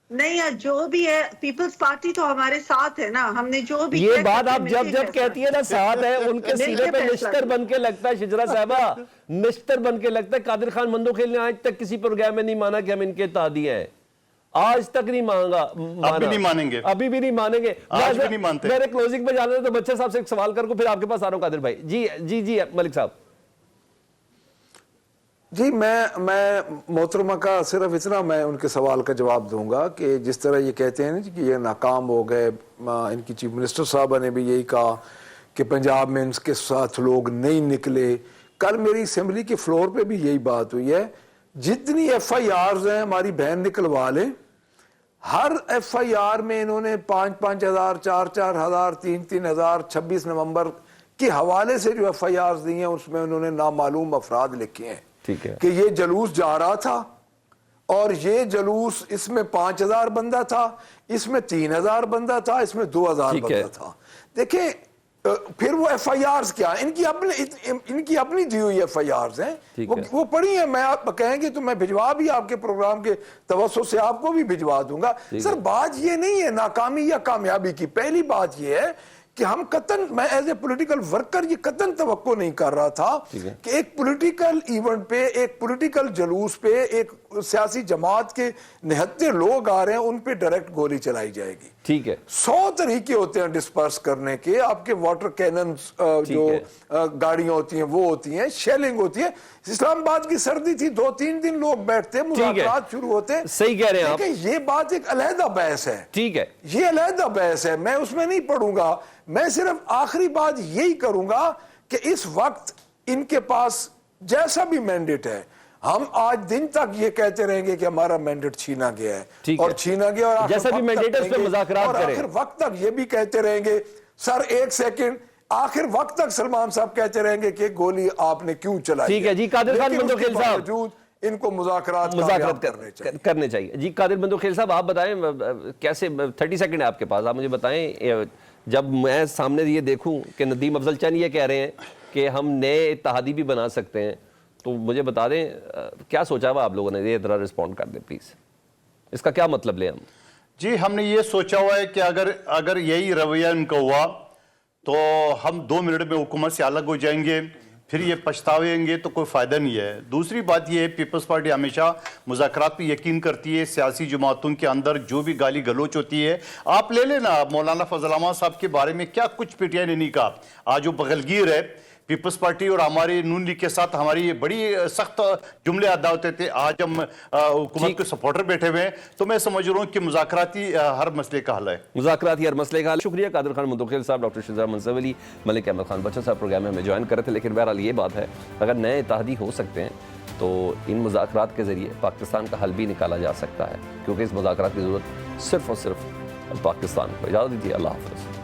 نہیں جو بھی ہے، پیپلز پارٹی تو ہمارے ساتھ ہے نا، ہم نے جو بھی یہ بات آپ جب کہتی ہے نا ساتھ ہے، ان کے سینے پہ نشتر بن کے لگتا ہے شجرا صاحبہ، نشتر بن کے لگتا ہے. قادر خان مندوخیل نے آج تک کسی پروگرام میں نہیں مانا کہ ہم ان کے اتحادی ہیں، آج تک نہیں مانگا. اب بھی نہیں مانیں گے، ابھی بھی نہیں مانیں گے. آج بھی نہیں مانتے. میرے کلوزنگ پہ جانا ہے تو بچے صاحب سے ایک سوال کر کو پھر آپ کے پاس آ رہا ہوں. قادر بھائی جی ملک صاحب. جی میں محترمہ کا صرف اتنا میں ان کے سوال کا جواب دوں گا کہ جس طرح یہ کہتے ہیں کہ یہ ناکام ہو گئے، ان کی چیف منسٹر صاحبہ نے بھی یہی کہا کہ پنجاب میں ان کے ساتھ لوگ نہیں نکلے. کل میری اسمبلی کے فلور پہ بھی یہی بات ہوئی ہے. جتنی ایف آئی آرز ہیں ہماری بہن نکلوا لیں، ہر ایف آئی آر میں انہوں نے 5,000 4,000 3,000 26 نومبر کے حوالے سے جو ایف آئی آرز دی ہیں اس میں انہوں نے نامعلوم افراد لکھے ہیں کہ یہ جلوس جا رہا تھا، اور یہ جلوس اس میں 5,000 بندہ تھا، اس میں 3,000 بندہ تھا، اس میں 2,000 بندہ تھا. دیکھیں پھر وہ ایف آئی آرز کیا، ان کی اپنی دی ہوئی ایف آئی آرز ہیں، وہ پڑھی ہیں. میں آپ کہیں گے تو میں بھجوا بھی آپ کے پروگرام کے توسط سے آپ کو بھی بھجوا دوں گا. سر بات یہ نہیں ہے ناکامی یا کامیابی کی. پہلی بات یہ ہے کہ ہم قطن، میں ایز اے پولیٹیکل ورکر یہ قطن توقع نہیں کر رہا تھا کہ ایک پولیٹیکل ایونٹ پہ، ایک پولیٹیکل جلوس پہ، ایک سیاسی جماعت کے 79 لوگ آ رہے ہیں، ان پہ ڈائریکٹ گولی چلائی جائے گی. ٹھیک ہے، 100 طریقے ہوتے ہیں ڈسپرس کرنے کے. آپ کے واٹر کیننز جو گاڑیاں ہوتی ہیں وہ ہوتی ہیں، شیلنگ ہوتی ہے. اسلام آباد کی سردی تھی، 2-3 دن لوگ بیٹھتے، مذاکرات شروع ہوتے. صحیح کہہ رہے ہیں آپ. یہ بات ایک علیحدہ بحث ہے. ٹھیک ہے، یہ علیحدہ بحث ہے، میں اس میں نہیں پڑھوں گا. میں صرف آخری بات یہی کروں گا کہ اس وقت ان کے پاس جیسا بھی مینڈیٹ ہے، ہم آج دن تک یہ کہتے رہیں گے کہ ہمارا مینڈیٹ چھینا گیا ہے اور چھینا گیا، اور جیسا بھی مینڈیٹ ہے اس پہ مذاکرات کریں، اور آخر وقت تک یہ بھی کہتے رہیں گے. سر ایک سیکنڈ، آخر وقت تک سلمان صاحب کہتے رہیں گے کہ گولی آپ نے کیوں چلائی. ٹھیک ہے جی. قادر خان مندوخیل صاحب ان کو مذاکرات کرنے چاہیے. جی قادر مندوخیل صاحب آپ بتائیں کیسے، 30 سیکنڈ ہے آپ کے پاس، آپ مجھے بتائیں جب میں سامنے یہ دیکھوں کہ ندیم افضل چند یہ کہہ رہے ہیں کہ ہم نئے اتحادی بھی بنا سکتے ہیں، تو مجھے بتا دیں کیا سوچا ہوا آپ لوگوں نے؟ یہ ذرا رسپونڈ کر دیں پلیز. اس کا کیا مطلب لیں ہم؟ جی ہم نے یہ سوچا ہوا ہے کہ اگر یہی رویہ ان کا ہوا تو ہم 2 منٹ میں حکومت سے الگ ہو جائیں گے، پھر یہ پچھتاویں گے تو کوئی فائدہ نہیں ہے. دوسری بات یہ ہے، پیپلز پارٹی ہمیشہ مذاکرات پہ یقین کرتی ہے. سیاسی جماعتوں کے اندر جو بھی گالی گلوچ ہوتی ہے، آپ لے لینا مولانا فضل احمد صاحب کے بارے میں کیا کچھ پی ٹی آئی نے نہیں کہا. آج وہ بغلگیر ہے، پیپلز پارٹی اور ہماری نون لیگ کے ساتھ ہماری بڑی سخت جملے ادا ہوتے تھے. آج ہم حکومت کے سپورٹر بیٹھے ہوئے ہیں، تو میں سمجھ رہا ہوں کہ مذاکراتی ہر مسئلے کا حل ہے. مذاکراتی ہر مسئلے کا حل. شکریہ قادر خان مندوخیل صاحب، ڈاکٹر شجرا منصف علی، ملک احمد خان بچہ صاحب پروگرام میں ہمیں جوائن کر رہے تھے. لیکن بہرحال یہ بات ہے، اگر نئے اتحادی ہو سکتے ہیں تو ان مذاکرات کے ذریعے پاکستان کا حل بھی نکالا جا سکتا ہے، کیونکہ اس مذاکرات کی ضرورت صرف اور صرف پاکستان کو. اجازت دیجیے، اللہ حافظ.